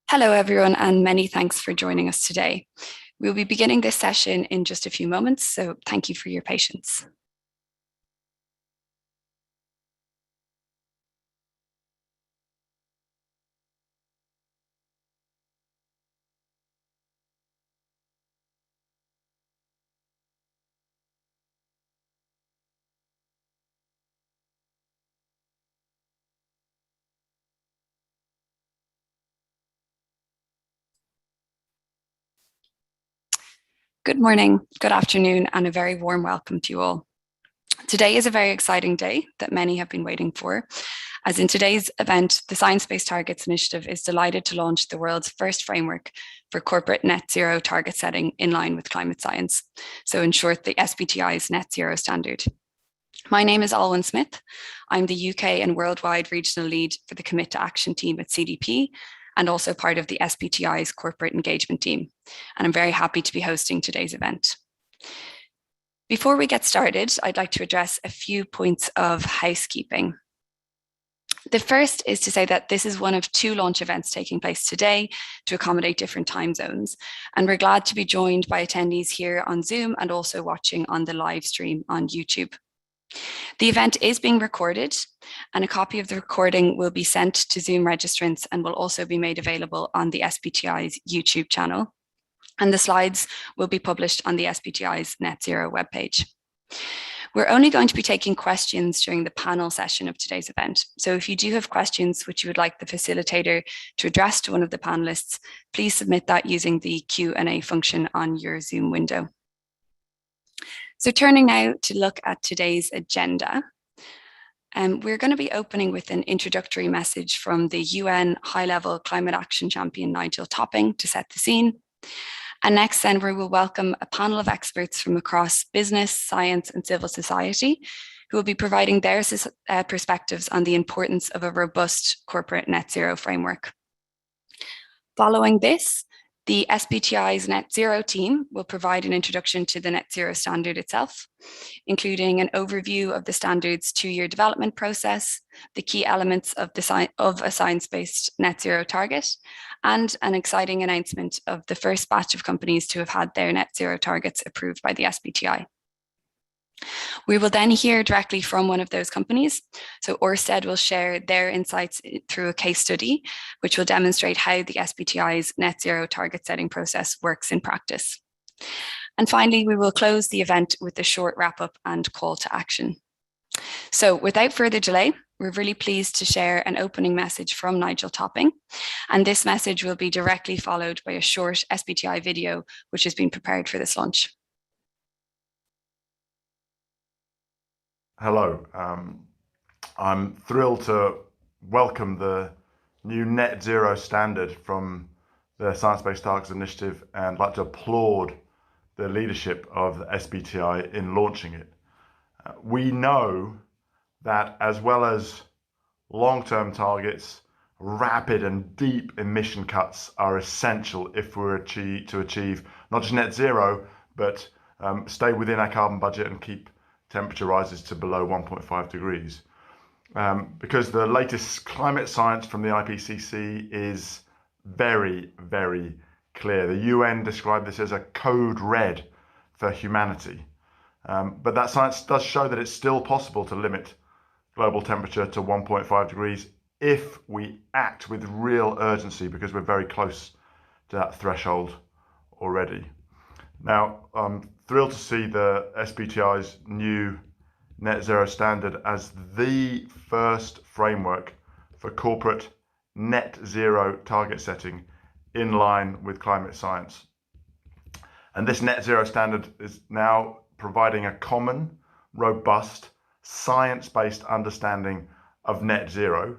Hello, everyone, and many thanks for joining us today. We'll be beginning this session in just a few moments, so thank you for your patience. Good morning, good afternoon, and a very warm welcome to you all. Today is a very exciting day that many have been waiting for, as in today's event, the Science Based Targets Initiative is delighted to launch the world's first framework for corporate net zero target setting in line with climate science. So in short, the SBTi's net zero standard. My name is Alwyn Smith. I'm the UK and worldwide regional lead for the Commit to Action team at CDP, and also part of the SBTi's corporate engagement team. And I'm very happy to be hosting today's event. Before we get started, I'd like to address a few points of housekeeping. The first is to say that this is one of two launch events taking place today to accommodate different time zones. And we're glad to be joined by attendees here on Zoom and also watching on the live stream on YouTube. The event is being recorded, and a copy of the recording will be sent to Zoom registrants and will also be made available on the SBTi's YouTube channel. And the slides will be published on the SBTi's Net Zero webpage. We're only going to be taking questions during the panel session of today's event. So if you do have questions which you would like the facilitator to address to one of the panelists, please submit that using the Q&A function on your Zoom window. So turning now to look at today's agenda. We're going to be opening with an introductory message from the UN High-Level Climate Action Champion Nigel Topping to set the scene. And next then we will welcome a panel of experts from across business, science and civil society who will be providing their perspectives on the importance of a robust corporate net zero framework. Following this, the SBTi's Net Zero team will provide an introduction to the Net Zero standard itself, including an overview of the standard's 2-year development process, the key elements of a science-based net zero target, and an exciting announcement of the first batch of companies to have had their net zero targets approved by the SBTi. We will then hear directly from one of those companies. So Ørsted will share their insights through a case study, which will demonstrate how the SBTi's net zero target setting process works in practice. And finally, we will close the event with a short wrap up and call to action. So without further delay, we're really pleased to share an opening message from Nigel Topping. And this message will be directly followed by a short SBTi video, which has been prepared for this launch. Hello, I'm thrilled to welcome the new net zero standard from the Science Based Targets Initiative and like to applaud the leadership of the SBTi in launching it. We know that as well as long-term targets, rapid and deep emission cuts are essential if we're to achieve not just net zero, but stay within our carbon budget and keep temperature rises to below 1.5 degrees. Because the latest climate science from the IPCC is very, very clear. The UN described this as a code red for humanity. But that science does show that it's still possible to limit global temperature to 1.5 degrees if we act with real urgency, because we're very close to that threshold already. Now, I'm thrilled to see the SBTi's new net zero standard as the first framework for corporate net zero target setting in line with climate science. And this net zero standard is now providing a common, robust, science-based understanding of net zero.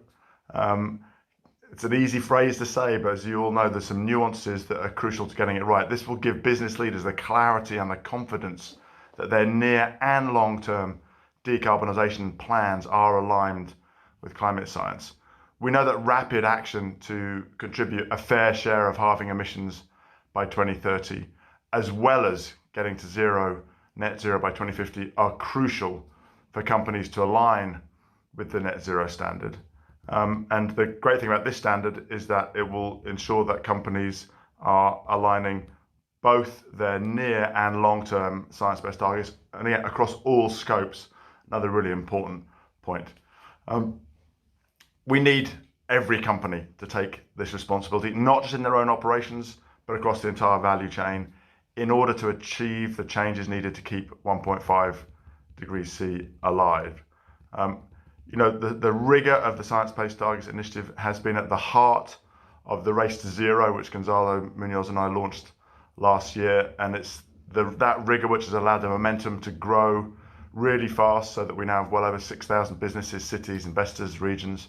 It's an easy phrase to say, but as you all know, there's some nuances that are crucial to getting it right. This will give business leaders the clarity and the confidence that their near and long-term decarbonisation plans are aligned with climate science. We know that rapid action to contribute a fair share of halving emissions by 2030, as well as getting to net zero by 2050, are crucial for companies to align with the net zero standard. And the great thing about this standard is that it will ensure that companies are aligning both their near and long-term science-based targets, and again, across all scopes. Another really important point. We need every company to take this responsibility, not just in their own operations, but across the entire value chain, in order to achieve the changes needed to keep 1.5 degrees C alive. The rigor of the Science Based Targets Initiative has been at the heart of the Race to Zero, which Gonzalo Munoz and I launched last year, and it's that rigor which has allowed the momentum to grow really fast, so that we now have well over 6,000 businesses, cities, investors, regions.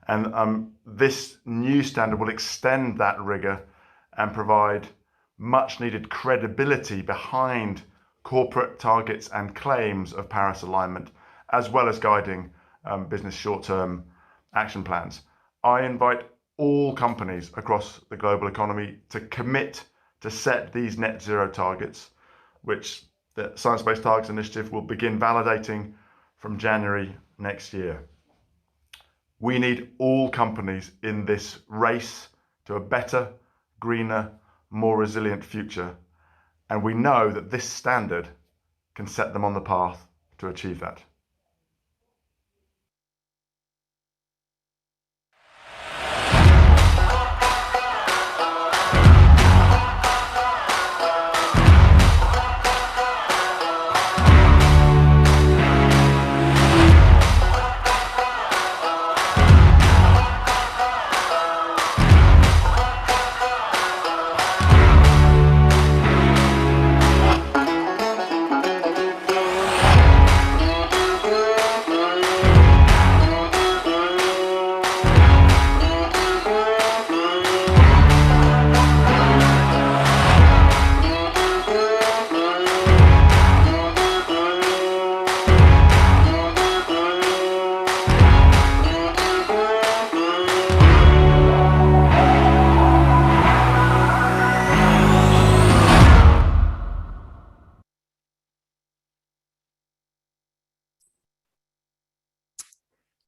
And this new standard will extend that rigor and provide much needed credibility behind corporate targets and claims of Paris alignment, as well as guiding business short-term action plans. I invite all companies across the global economy to commit to set these net zero targets, which the Science Based Targets Initiative will begin validating from January next year. We need all companies in this race to a better, greener, more resilient future, and we know that this standard can set them on the path to achieve that.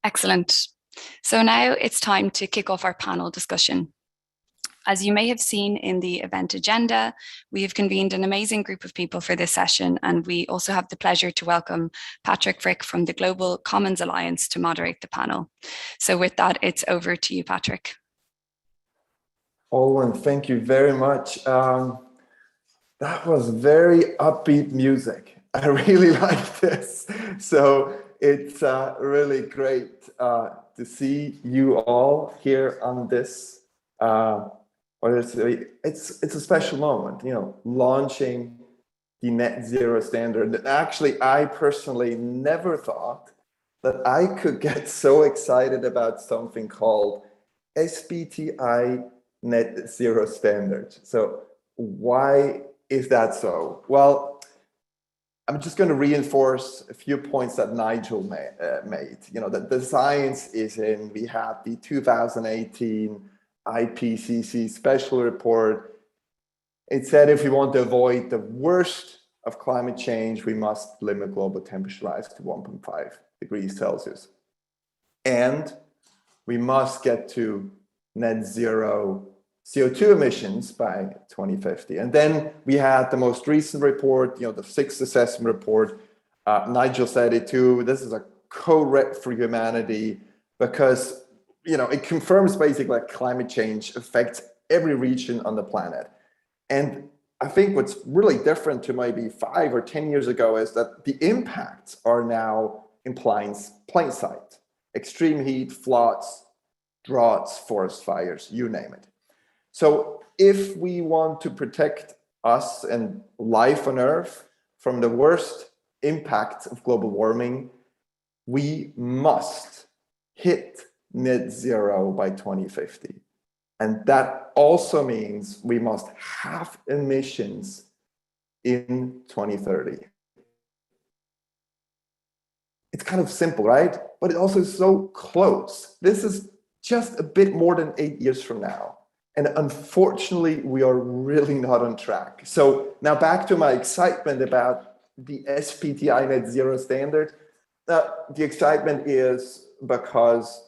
Excellent. So now it's time to kick off our panel discussion. As you may have seen in the event agenda, we have convened an amazing group of people for this session, and we also have the pleasure to welcome Patrick Frick from the Global Commons Alliance to moderate the panel. So with that, it's over to you, Patrick. Owen, thank you very much. That was very upbeat music. I really like this. So it's really great to see you all here on this. It's a special moment, launching the net zero standard. And actually, I personally never thought that I could get so excited about something called SBTi net zero standard. So why is that so? Well, I'm just going to reinforce a few points that Nigel made. That the science is in. We have the 2018 IPCC special report. It said if we want to avoid the worst of climate change, we must limit global temperature rise to 1.5 degrees Celsius. And we must get to net zero CO2 emissions by 2050. And then we had the most recent report, the sixth assessment report. Nigel said it too. This is a code for humanity because, it confirms basically that climate change affects every region on the planet. And I think what's really different to maybe 5 or 10 years ago is that the impacts are now in plain sight. Extreme heat, floods, droughts, forest fires, you name it. So if we want to protect us and life on Earth from the worst impacts of global warming, we must hit net zero by 2050. And that also means we must halve emissions in 2030. It's kind of simple, right? But it also is so close. This is just a bit more than 8 years from now. And unfortunately, we are really not on track. So now back to my excitement about the SBTi net zero standard. The excitement is because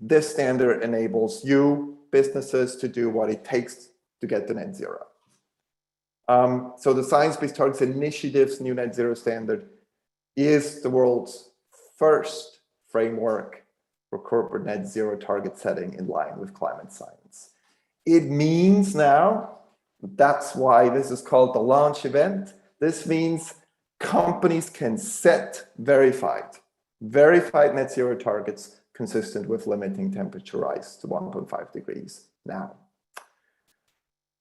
this standard enables you, businesses, to do what it takes to get to net zero. So the Science Based Targets Initiative's new net zero standard is the world's first framework for corporate net zero target setting in line with climate science. It means now, that's why this is called the launch event. This means companies can set verified net zero targets consistent with limiting temperature rise to 1.5 degrees now.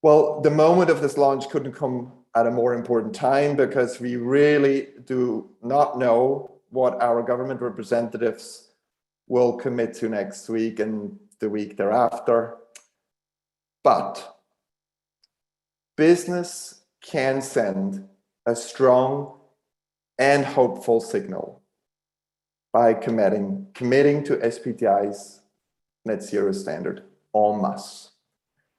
Well, the moment of this launch couldn't come at a more important time, because we really do not know what our government representatives will commit to next week and the week thereafter. But business can send a strong and hopeful signal by committing to SBTi's net zero standard en masse.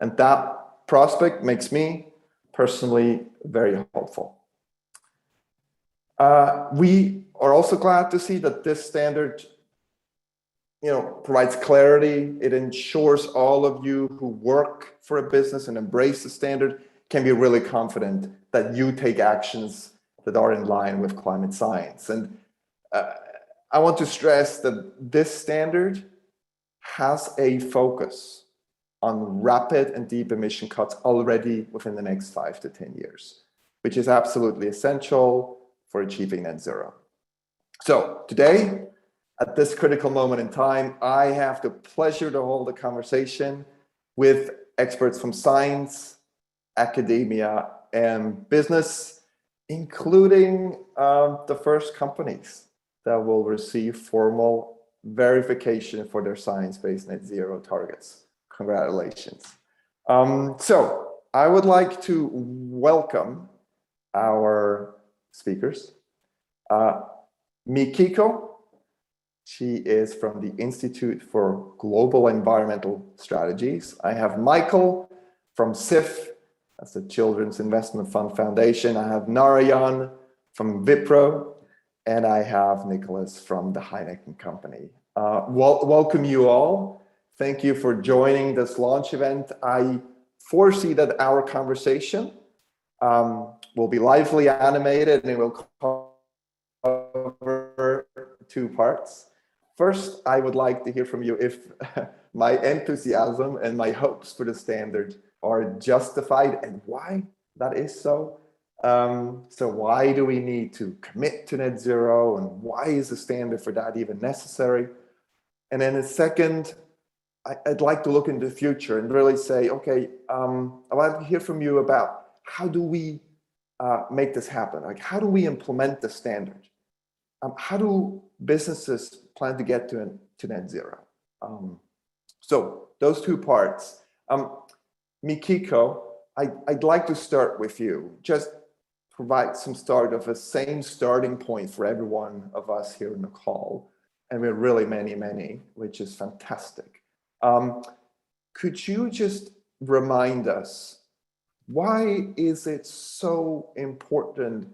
And that prospect makes me personally very hopeful. We are also glad to see that this standard provides clarity. It ensures all of you who work for a business and embrace the standard can be really confident that you take actions that are in line with climate science. And I want to stress that this standard has a focus on rapid and deep emission cuts already within the next 5 to 10 years, which is absolutely essential for achieving net zero. So today, at this critical moment in time, I have the pleasure to hold a conversation with experts from science, academia, and business, including the first companies that will receive formal verification for their science-based net zero targets. Congratulations. So I would like to welcome our speakers. Miki Ko. She is from the Institute for Global Environmental Strategies. I have Michael from CIF, that's the Children's Investment Fund Foundation. I have Narayan from Wipro, and I have Nicholas from the Heineken Company. Welcome you all. Thank you for joining this launch event. I foresee that our conversation will be lively, animated, and it will cover 2 parts. First, I would like to hear from you if my enthusiasm and my hopes for the standard are justified and why that is so. So why do we need to commit to net zero, and why is the standard for that even necessary? And then a second, I'd like to look into the future and really say, okay, I'd like to hear from you about how do we make this happen? Like, how do we implement the standard? How do businesses plan to get to net zero? So those 2 parts. Miki Ko, I'd like to start with you. Just provide some start of a same starting point for every one of us here in the call. And we're really many, which is fantastic. Could you just remind us, why is it so important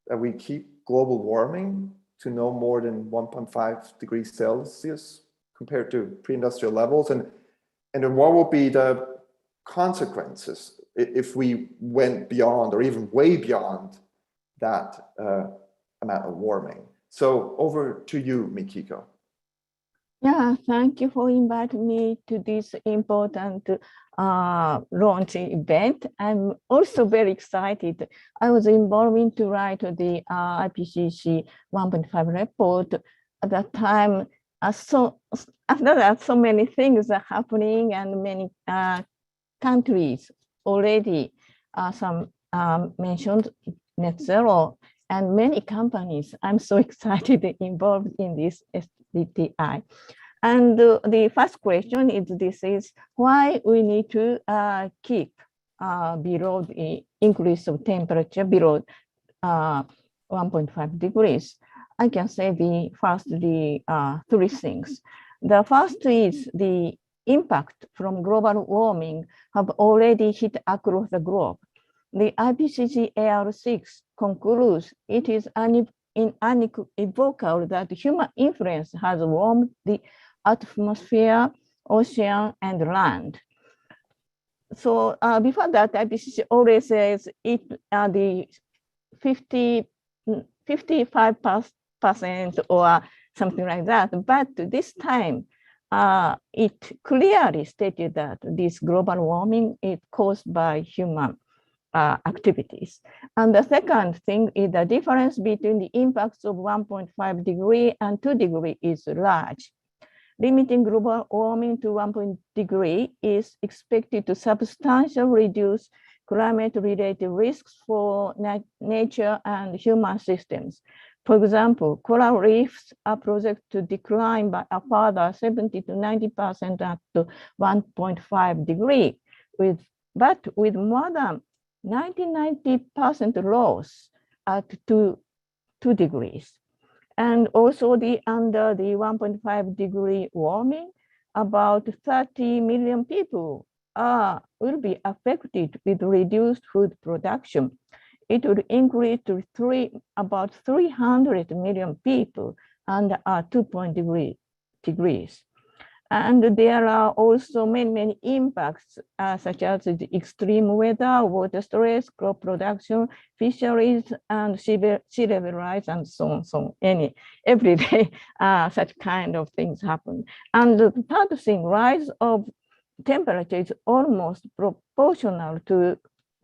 that we keep global warming to no more than 1.5 degrees Celsius compared to pre-industrial levels? And then what will be the consequences if we went beyond, or even way beyond, that amount of warming? So over to you, Miki Ko. Yeah, thank you for inviting me to this important launch event. I'm also very excited. I was involved to write the IPCC 1.5 report at that time. So after that, so many things are happening, and many countries already some mentioned net zero, and many companies. I'm so excited involved in this SBTi. And the first question is why we need to keep below the increase of temperature below 1.5 degrees. I can say the 3 things. The first is the impact from global warming have already hit across the globe. The IPCC AR6 concludes it is unequivocal that human influence has warmed the atmosphere, ocean, and land. So before that, IPCC always says it the 55% or something like that. But this time, it clearly stated that this global warming is caused by human activities. And the second thing is the difference between the impacts of 1.5 degree and 2 degree is large. Limiting global warming to 1 degree is expected to substantially reduce climate-related risks for nature and human systems. For example, coral reefs are projected to decline by a further 70 to 90% at 1.5 degree, but with more than 90% loss at 2 degrees. And also under the 1.5 degree warming, about 30 million people will be affected with reduced food production. It would increase to about 300 million people under 2 degrees. And there are also many impacts, such as the extreme weather, water stress, crop production, fisheries, and sea level rise, and so on. So every day, such kind of things happen. And the third thing, rise of temperature is almost proportional to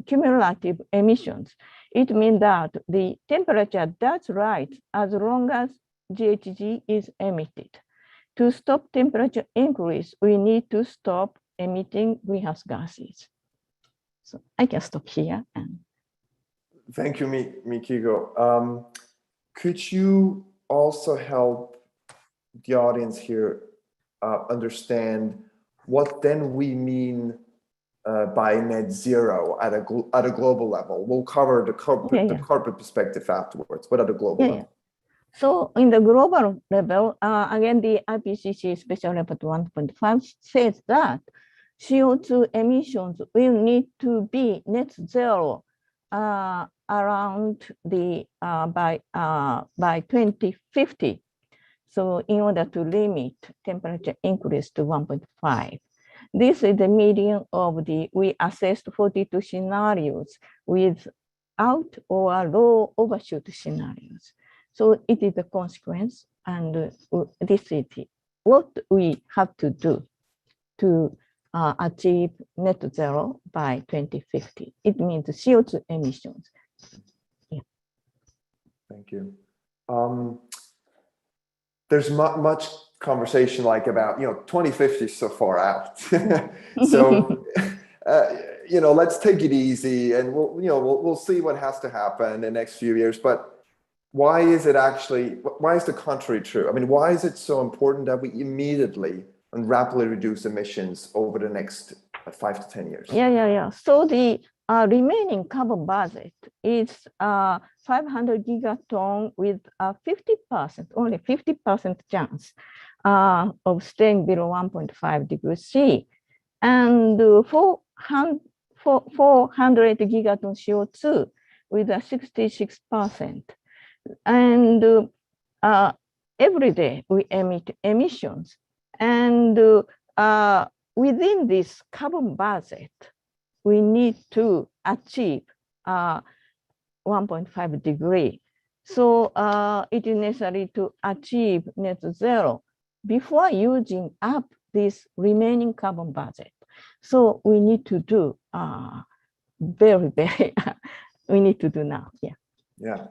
cumulative emissions. It means that the temperature does rise as long as GHG is emitted. To stop temperature increase, we need to stop emitting greenhouse gases. So I can stop here. Thank you, Miki Ko. Could you also help the audience here understand what then we mean by net zero at a global level? We'll cover the corporate perspective afterwards. What at a global level? So in the global level, again, the IPCC Special Report 1.5 says that CO2 emissions will need to be net zero around the by 2050. So in order to limit temperature increase to 1.5. This is the median of we assessed 42 scenarios without or low overshoot scenarios. So it is a consequence, and this is what we have to do to achieve net zero by 2050. It means CO2 emissions. Yeah. Thank you. There's much conversation about 2050 is so far out. So let's take it easy, and we'll see what has to happen in the next few years. But why is the contrary true? I mean, why is it so important that we immediately and rapidly reduce emissions over the next 5 to 10 years? Yeah. So the remaining carbon budget is 500 gigaton with 50%, only 50% chance of staying below 1.5 degrees C, and 400 gigaton CO2 with a 66%. And every day we emit emissions, and within this carbon budget, we need to achieve 1.5 degree. So it is necessary to achieve net zero before using up this remaining carbon budget. So we need to do very, we need to do now. Yeah.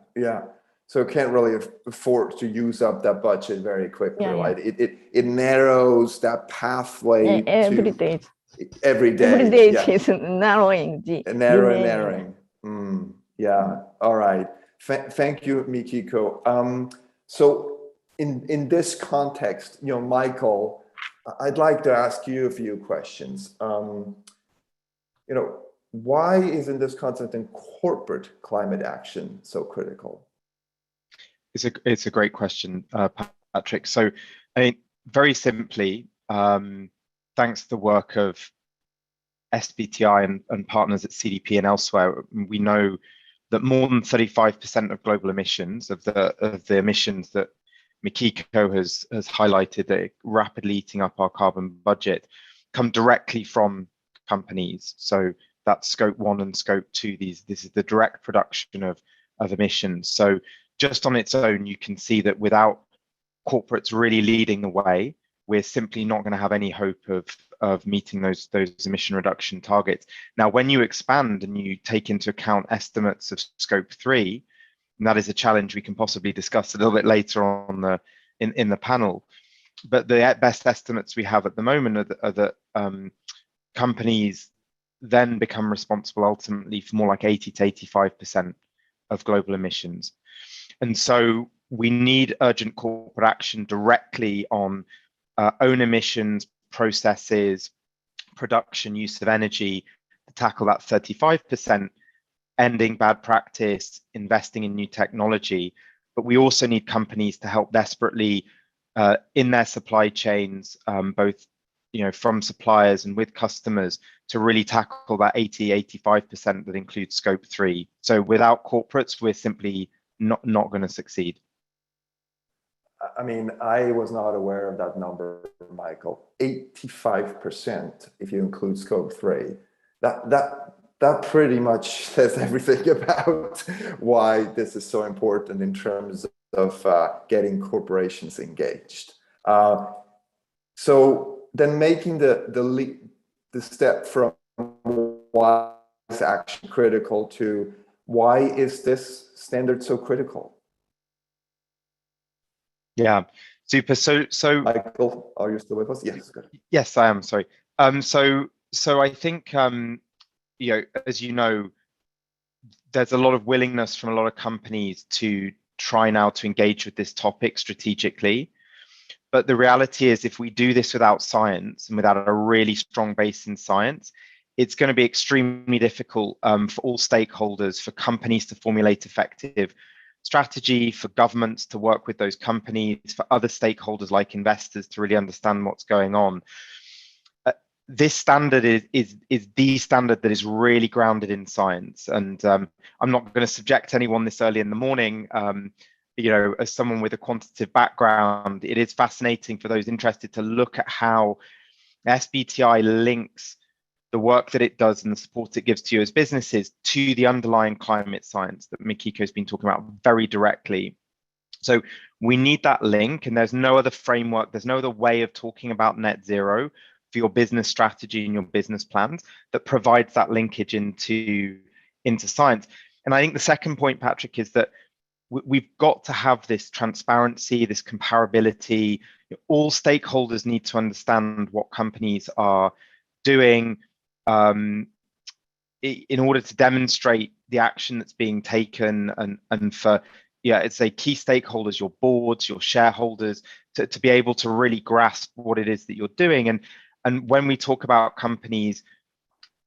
So can't really afford to use up that budget very quickly, right? It narrows that pathway every day. Every day. Every day is narrowing. Narrowing. Yeah. All right. Thank you, Miki Ko. So in this context, Michael, I'd like to ask you a few questions. Why is in this context in corporate climate action so critical? It's a great question, Patrick. So, very simply, thanks to the work of SBTi and partners at CDP and elsewhere, we know that more than 35% of global emissions, of the emissions that Miki Ko has highlighted, that rapidly eating up our carbon budget, come directly from companies. So that's scope 1 and scope 2. This is the direct production of emissions. So just on its own, you can see that without corporates really leading the way, we're simply not going to have any hope of meeting those emission reduction targets. Now, when you expand and you take into account estimates of scope 3, and that is a challenge we can possibly discuss a little bit later on in the panel. But the best estimates we have at the moment are that companies then become responsible ultimately for more like 80 to 85% of global emissions. And so we need urgent corporate action directly on own emissions, processes, production, use of energy to tackle that 35%, ending bad practice, investing in new technology. But we also need companies to help desperately in their supply chains, both from suppliers and with customers, to really tackle that 80, 85% that includes scope 3. So without corporates, we're simply not going to succeed. I mean, I was not aware of that number, Michael. 85% if you include scope 3. That pretty much says everything about why this is so important in terms of getting corporations engaged. So then making the step from why is action critical to why is this standard so critical? Yeah, super. So Michael, are you still with us? Yes, good. Yes, I am. Sorry. So I think as you know, there's a lot of willingness from a lot of companies to try now to engage with this topic strategically. But the reality is, if we do this without science and without a really strong base in science, it's going to be extremely difficult for all stakeholders, for companies to formulate effective strategy, for governments to work with those companies, for other stakeholders like investors to really understand what's going on. This standard is the standard that is really grounded in science. And I'm not going to subject anyone this early in the morning. As someone with a quantitative background, it is fascinating for those interested to look at how SBTi links the work that it does and the support it gives to you as businesses to the underlying climate science that Miki Ko has been talking about very directly. So we need that link, and there's no other framework, there's no other way of talking about net zero for your business strategy and your business plans that provides that linkage into science. And I think the second point, Patrick, is that we've got to have this transparency, this comparability. All stakeholders need to understand what companies are doing in order to demonstrate the action that's being taken, and for it's a key stakeholders, your boards, your shareholders, to be able to really grasp what it is that you're doing. And when we talk about companies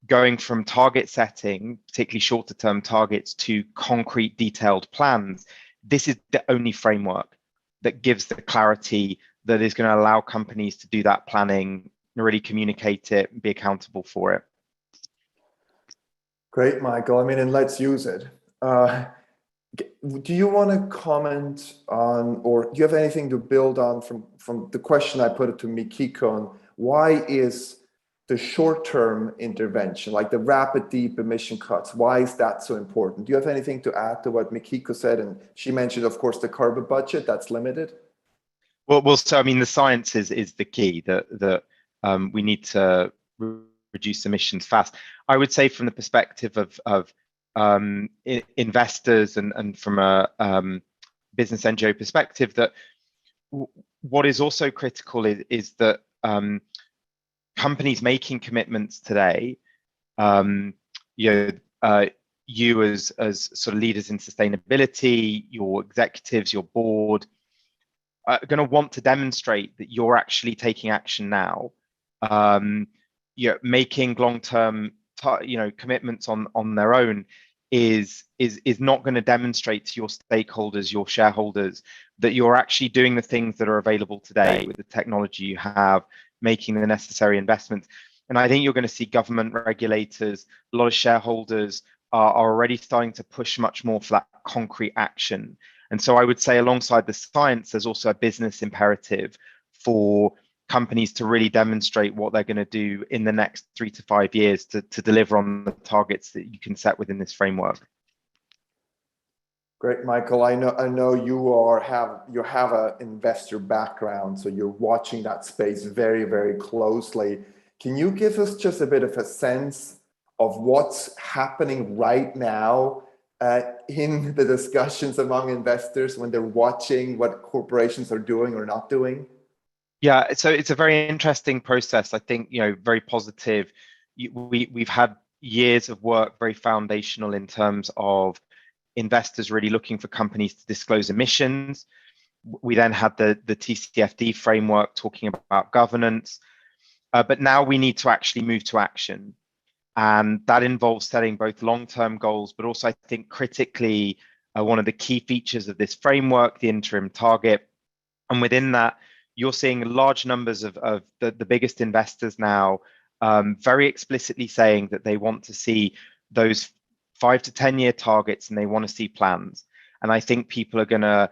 going from target setting, particularly shorter term targets, to concrete detailed plans, this is the only framework that gives the clarity that is going to allow companies to do that planning, really communicate it, and be accountable for it. Great, Michael. I mean, and let's use it. Do you want to comment on, or do you have anything to build on from the question I put it to Miki Ko on why is the short-term intervention, like the rapid deep emission cuts, why is that so important? Do you have anything to add to what Miki Ko said? And she mentioned, of course, the carbon budget that's limited. Well, so I mean, the science is the key, that we need to reduce emissions fast. I would say from the perspective of investors and from a business NGO perspective, that what is also critical is that companies making commitments today, you as sort of leaders in sustainability, your executives, your board, are going to want to demonstrate that you're actually taking action now. Making long-term commitments on their own is not going to demonstrate to your stakeholders, your shareholders, that you're actually doing the things that are available today with the technology you have, making the necessary investments. And I think you're going to see government regulators, a lot of shareholders are already starting to push much more for that concrete action. And so I would say alongside the science, there's also a business imperative for companies to really demonstrate what they're going to do in the next 3 to 5 years to deliver on the targets that you can set within this framework. Great, Michael. I know you have an investor background, so you're watching that space very, very closely. Can you give us just a bit of a sense of what's happening right now in the discussions among investors when they're watching what corporations are doing or not doing? Yeah, so it's a very interesting process. I think, very positive. We've had years of work, very foundational in terms of investors really looking for companies to disclose emissions. We then had the TCFD framework talking about governance, but now we need to actually move to action. And that involves setting both long-term goals, but also I think critically, one of the key features of this framework, the interim target. And within that, you're seeing large numbers of the biggest investors now very explicitly saying that they want to see those 5 to 10 year targets and they want to see plans. And I think people are going to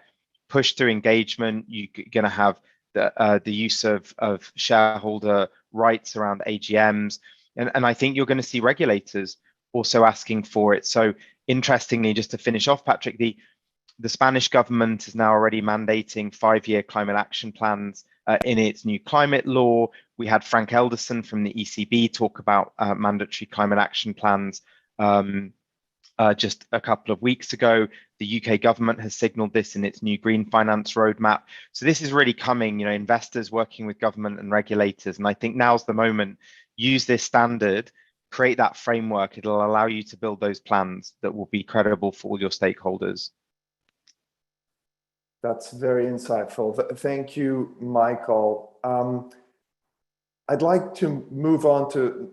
push through engagement. You're going to have the use of shareholder rights around AGMs. And I think you're going to see regulators also asking for it. So interestingly, just to finish off, Patrick, the Spanish government is now already mandating 5-year climate action plans in its new climate law. We had Frank Elderson from the ECB talk about mandatory climate action plans just a couple of weeks ago. The UK government has signaled this in its new green finance roadmap. So this is really coming, investors working with government and regulators. And I think now's the moment. Use this standard, create that framework. It'll allow you to build those plans that will be credible for all your stakeholders. That's very insightful. Thank you, Michael. I'd like to move on to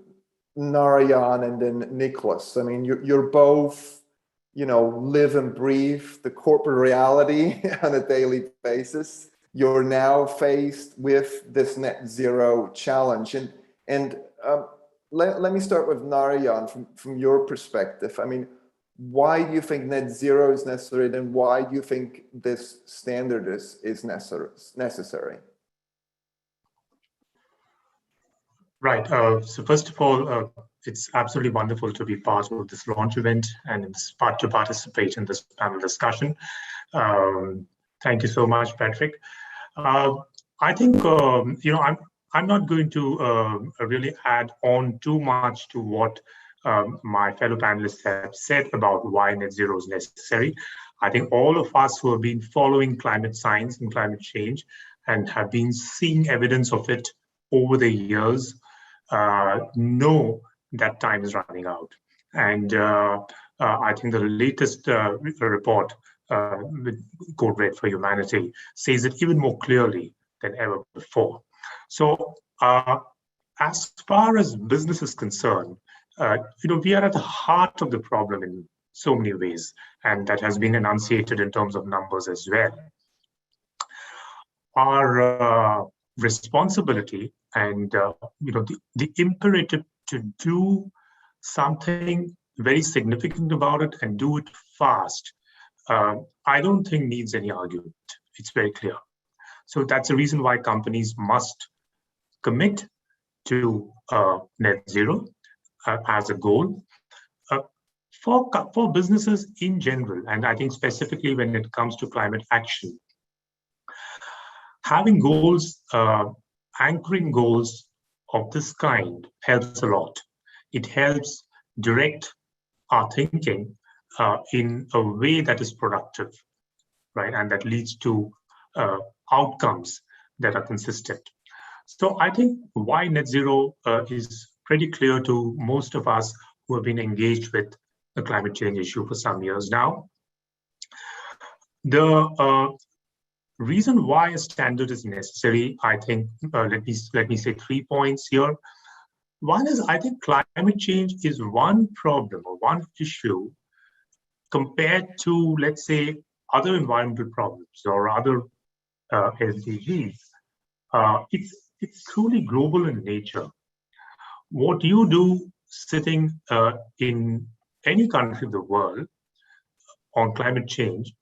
Narayana and then Nicholas. I mean, you're both, live and breathe the corporate reality on a daily basis. You're now faced with this net zero challenge. And let me start with Narayana from your perspective. I mean, why do you think net zero is necessary, and why do you think this standard is necessary? Right. So first of all, it's absolutely wonderful to be part of this launch event and to participate in this panel discussion. Thank you so much, Patrick. I think I'm not going to really add on too much to what my fellow panelists have said about why net zero is necessary. I think all of us who have been following climate science and climate change and have been seeing evidence of it over the years know that time is running out. And I think the latest report with Code Red for Humanity says it even more clearly than ever before. So as far as business is concerned, we are at the heart of the problem in so many ways, and that has been enunciated in terms of numbers as well. Our responsibility and the imperative to do something very significant about it and do it fast, I don't think needs any argument. It's very clear. So that's the reason why companies must commit to net zero as a goal. For businesses in general, and I think specifically when it comes to climate action, having goals, anchoring goals of this kind helps a lot. It helps direct our thinking in a way that is productive, right? And that leads to outcomes that are consistent. So I think why net zero is pretty clear to most of us who have been engaged with the climate change issue for some years now. The reason why a standard is necessary, I think, let me say 3 points here. One is, I think climate change is one problem or one issue compared to, let's say, other environmental problems or other SDGs. It's truly global in nature. What you do sitting in any country of the world on climate change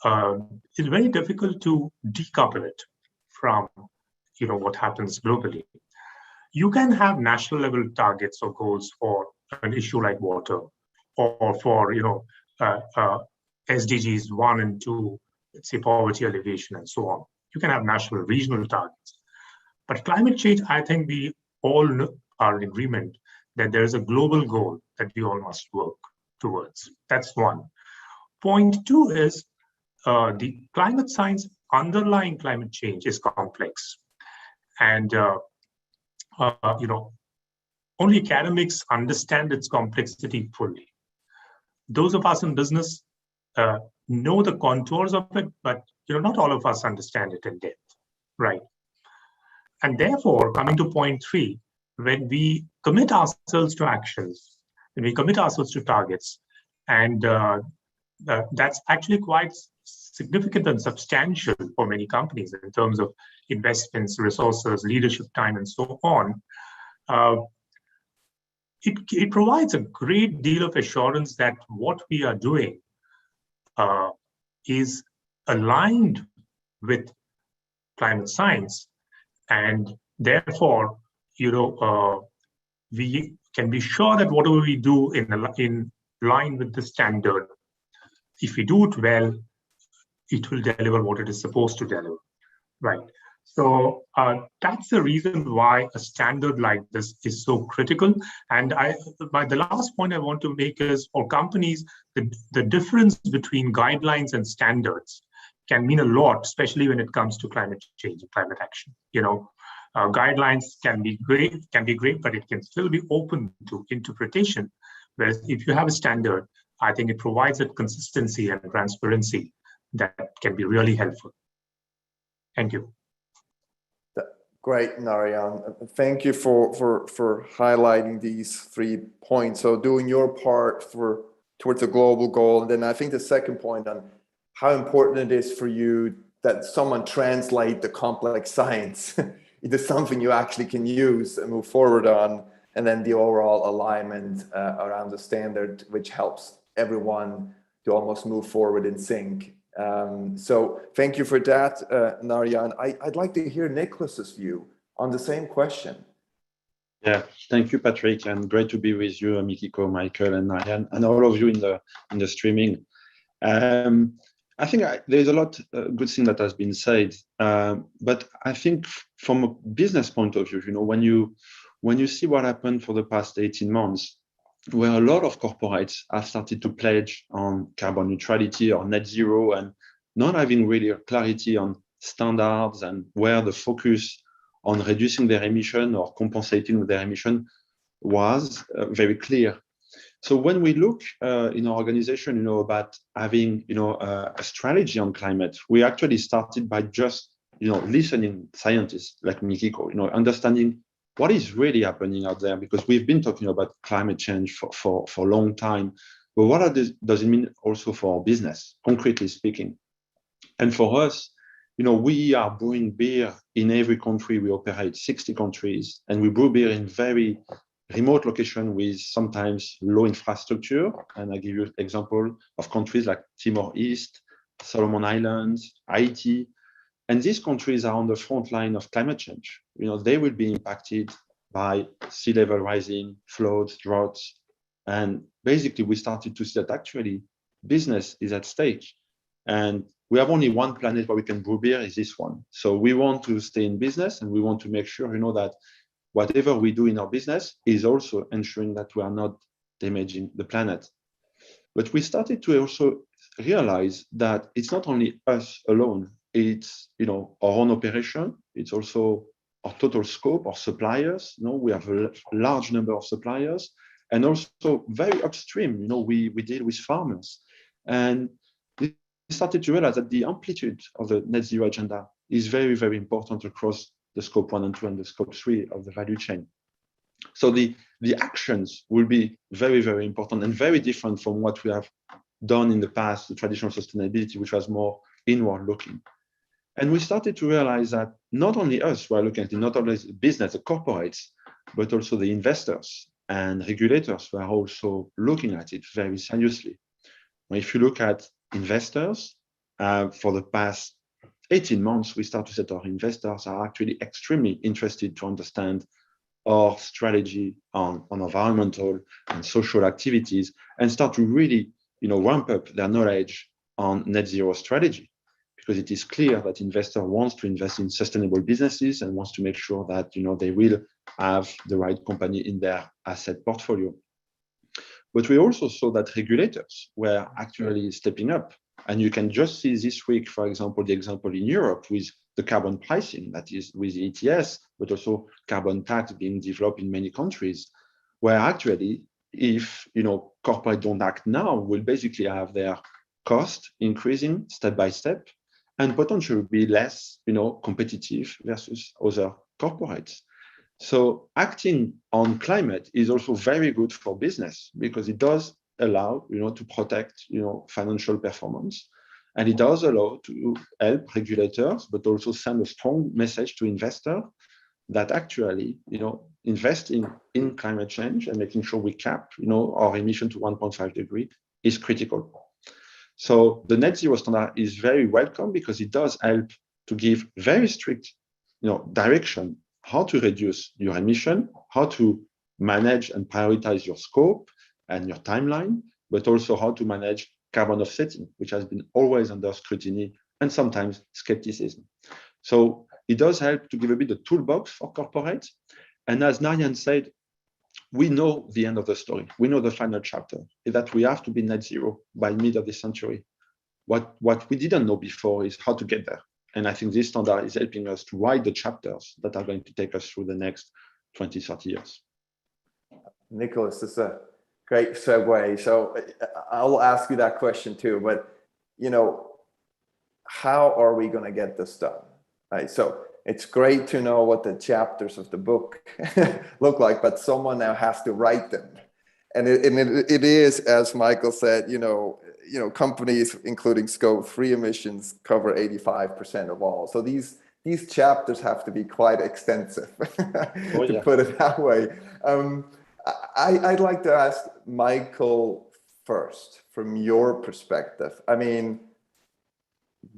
it's very difficult to decouple it from what happens globally. You can have national level targets or goals for an issue like water, or for SDGs 1 and 2, let's say poverty alleviation and so on. You can have national, regional targets. But climate change, I think we all are in agreement that there is a global goal that we all must work towards. That's one. Point two is the climate science underlying climate change is complex. And only academics understand its complexity fully. Those of us in business know the contours of it, but not all of us understand it in depth, right? And therefore, coming to point three, when we commit ourselves to actions, when we commit ourselves to targets, and that's actually quite significant and substantial for many companies in terms of investments, resources, leadership time, and so on. It provides a great deal of assurance that what we are doing is aligned with climate science, and therefore, we can be sure that whatever we do in line with the standard, if we do it well, it will deliver what it is supposed to deliver, right? So that's the reason why a standard like this is so critical. And the last point I want to make is, for companies, the difference between guidelines and standards can mean a lot, especially when it comes to climate change and climate action. Guidelines can be great, but it can still be open to interpretation. Whereas if you have a standard, I think it provides that consistency and transparency that can be really helpful. Thank you. Great, Narayan. Thank you for highlighting these 3 points. So doing your part towards a global goal. And then I think the second point on how important it is for you that someone translate the complex science into something you actually can use and move forward on. And then the overall alignment around the standard, which helps everyone to almost move forward in sync. So thank you for that, Narayan. I'd like to hear Nicholas's view on the same question. Yeah, thank you, Patrick, and great to be with you, Miki Ko, Michael, and Narayan, and all of you in the streaming. I think there's a lot good thing that has been said, but I think from a business point of view, when you see what happened for the past 18 months, where a lot of corporates have started to pledge on carbon neutrality or net zero and not having really clarity on standards and where the focus on reducing their emission or compensating their emission was very clear. So when we look in our organization, about having, a strategy on climate, we actually started by just, listening scientists like Miki Ko, understanding what is really happening out there, because we've been talking about climate change for a long time, but what does it mean also for our business, concretely speaking? And for us, we are brewing beer in every country we operate, 60 countries, and we brew beer in very remote location with sometimes low infrastructure. And I give you an example of countries like Timor East, Solomon Islands, Haiti. And these countries are on the front line of climate change. They will be impacted by sea level rising, floods, droughts. And basically, we started to see that actually business is at stake. And we have only one planet where we can brew beer, is this one. So we want to stay in business, and we want to make sure, that whatever we do in our business is also ensuring that we are not damaging the planet. But we started to also realize that it's not only us alone. It's our own operation. It's also our total scope, our suppliers. We have a large number of suppliers, and also very upstream. We deal with farmers, and we started to realize that the amplitude of the net zero agenda is very, very important across the scope 1 and 2 and the scope 3 of the value chain. So the actions will be very, very important and very different from what we have done in the past, the traditional sustainability, which was more inward looking. And we started to realize that not only us were looking at it, not only the business, the corporates, but also the investors and regulators were also looking at it very seriously. If you look at investors for the past 18 months, we start to see that our investors are actually extremely interested to understand our strategy on environmental and social activities and start to really, ramp up their knowledge on net zero strategy, because it is clear that investor wants to invest in sustainable businesses and wants to make sure that, they will have the right company in their asset portfolio. But we also saw that regulators were actually stepping up. And you can just see this week, for example, the example in Europe with the carbon pricing, that is with the ETS, but also carbon tax being developed in many countries, where actually, if corporate don't act now, will basically have their cost increasing step by step and potentially be less, competitive versus other corporates. So acting on climate is also very good for business because it does allow, to protect, financial performance. And it does allow to help regulators, but also send a strong message to investors that actually, investing in climate change and making sure we cap, our emission to 1.5 degrees is critical. So the net zero standard is very welcome because it does help to give very strict, direction how to reduce your emission, how to manage and prioritize your scope and your timeline, but also how to manage carbon offsetting, which has been always under scrutiny and sometimes skepticism. So it does help to give a bit of toolbox for corporates. And as Narayana said, we know the end of the story. We know the final chapter is that we have to be net zero by mid of the century. What we didn't know before is how to get there. And I think this standard is helping us to write the chapters that are going to take us through the next 20, 30 years. Nicholas, this is a great segue. So I'll ask you that question too, but how are we going to get this done? Right. So it's great to know what the chapters of the book look like, but someone now has to write them. And it is, as Michael said, companies, including scope 3 emissions, cover 85% of all. So these chapters have to be quite extensive, to put it that way. I'd like to ask Michael first, from your perspective. I mean,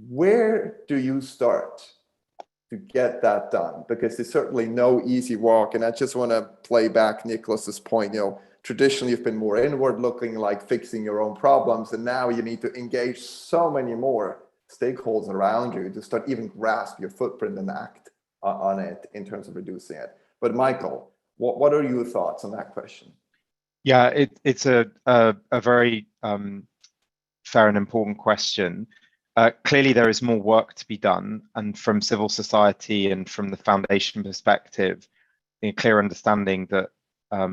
where do you start to get that done? Because there's certainly no easy walk. And I just want to play back Nicholas's point. Traditionally, you've been more inward looking, like fixing your own problems. And now you need to engage so many more stakeholders around you to start even grasp your footprint and act on it in terms of reducing it. But Michael, what are your thoughts on that question? Yeah, it's a very fair and important question. Clearly, there is more work to be done. And from civil society and from the foundation perspective, a clear understanding that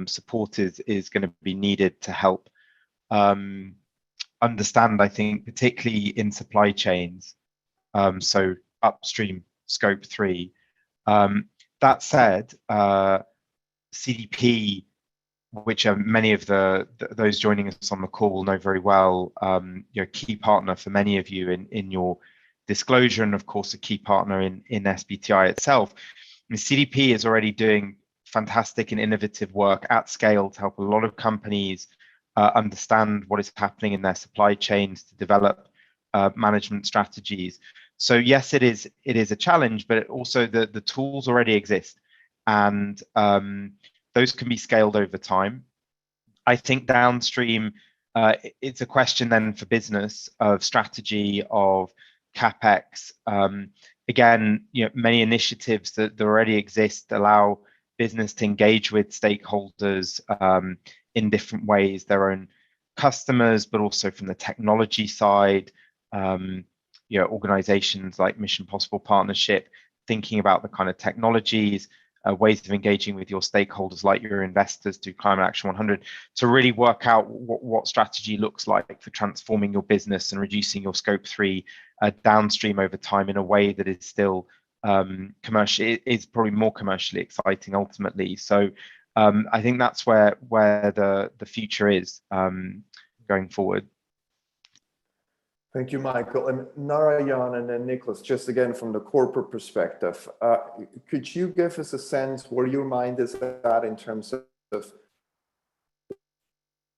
support is going to be needed to help understand, I think, particularly in supply chains, so upstream scope 3. That said, CDP, which many of those joining us on the call will know very well, a key partner for many of you in your disclosure, and of course a key partner in SBTi itself. And CDP is already doing fantastic and innovative work at scale to help a lot of companies understand what is happening in their supply chains, to develop management strategies. So yes, it is a challenge, but also the tools already exist, and those can be scaled over time. I think downstream, it's a question then for business of strategy, of CapEx. Again, many initiatives that already exist allow business to engage with stakeholders in different ways, their own customers, but also from the technology side. Organizations like Mission Possible Partnership, thinking about the kind of technologies, ways of engaging with your stakeholders, like your investors, through Climate Action 100, to really work out what strategy looks like for transforming your business and reducing your scope 3 downstream over time in a way that is still commercial, is probably more commercially exciting ultimately. So I think that's where the future is going forward. Thank you, Michael. And Narayana and then Nicholas, just again from the corporate perspective, could you give us a sense where your mind is at in terms of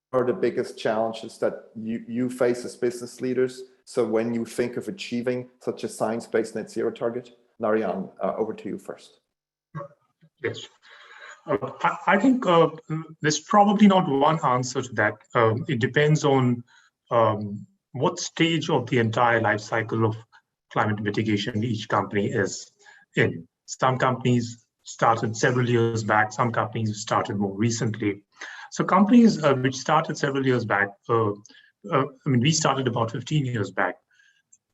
what are the biggest challenges that you face as business leaders? So when you think of achieving such a science-based net zero target, Narayana, over to you first. Yes. I think there's probably not one answer to that. It depends on what stage of the entire life cycle of climate mitigation each company is in. Some companies started several years back, some companies started more recently. So companies which started several years back, we started about 15 years back,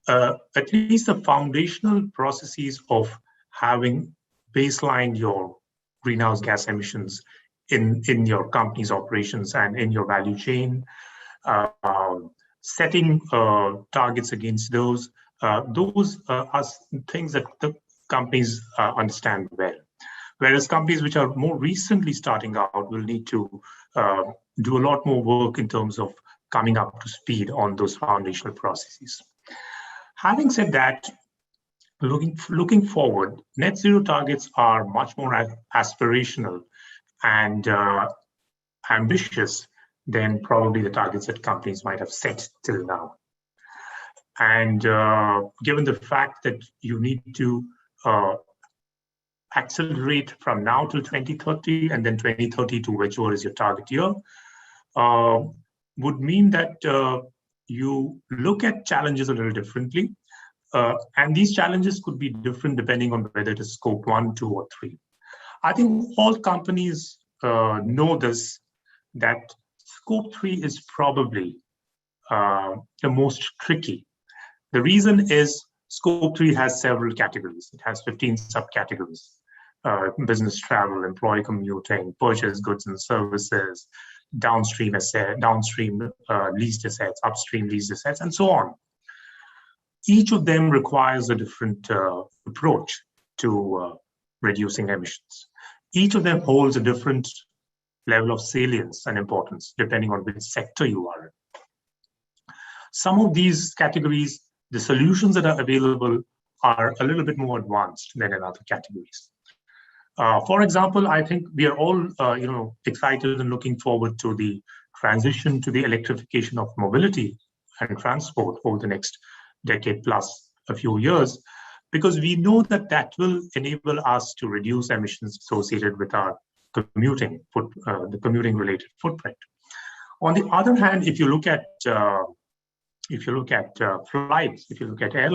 at least the foundational processes of having baseline your greenhouse gas emissions in your company's operations and in your value chain, setting targets against those are things that the companies understand well. Whereas companies which are more recently starting out will need to do a lot more work in terms of coming up to speed on those foundational processes. Having said that, looking forward, net zero targets are much more aspirational and ambitious than probably the targets that companies might have set till now. And given the fact that you need to accelerate from now till 2030 and then 2030 to whichever is your target year, would mean that you look at challenges a little differently. And these challenges could be different depending on whether it is scope 1, 2, or 3. I think all companies know this, that scope 3 is probably the most tricky. The reason is scope 3 has several categories. It has 15 subcategories. Business travel, employee commuting, purchase goods and services, downstream leased assets, upstream leased assets, and so on. Each of them requires a different approach to reducing emissions. Each of them holds a different level of salience and importance, depending on which sector you are in. Some of these categories, the solutions that are available are a little bit more advanced than in other categories. For example, I think we are all excited and looking forward to the transition to the electrification of mobility and transport over the next decade plus a few years, because we know that that will enable us to reduce emissions associated with our commuting, the commuting-related footprint. On the other hand, if you look at flights, if you look at air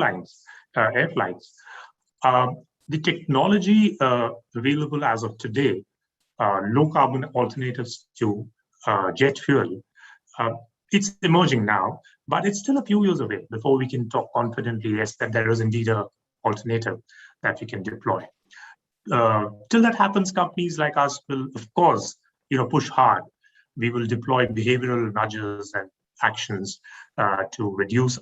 flights, the technology available as of today, low carbon alternatives to jet fuel, it's emerging now, but it's still a few years away before we can talk confidently, yes, that there is indeed an alternative that we can deploy. Till that happens, companies like us will, of course, push hard. We will deploy behavioral nudges and actions to reduce,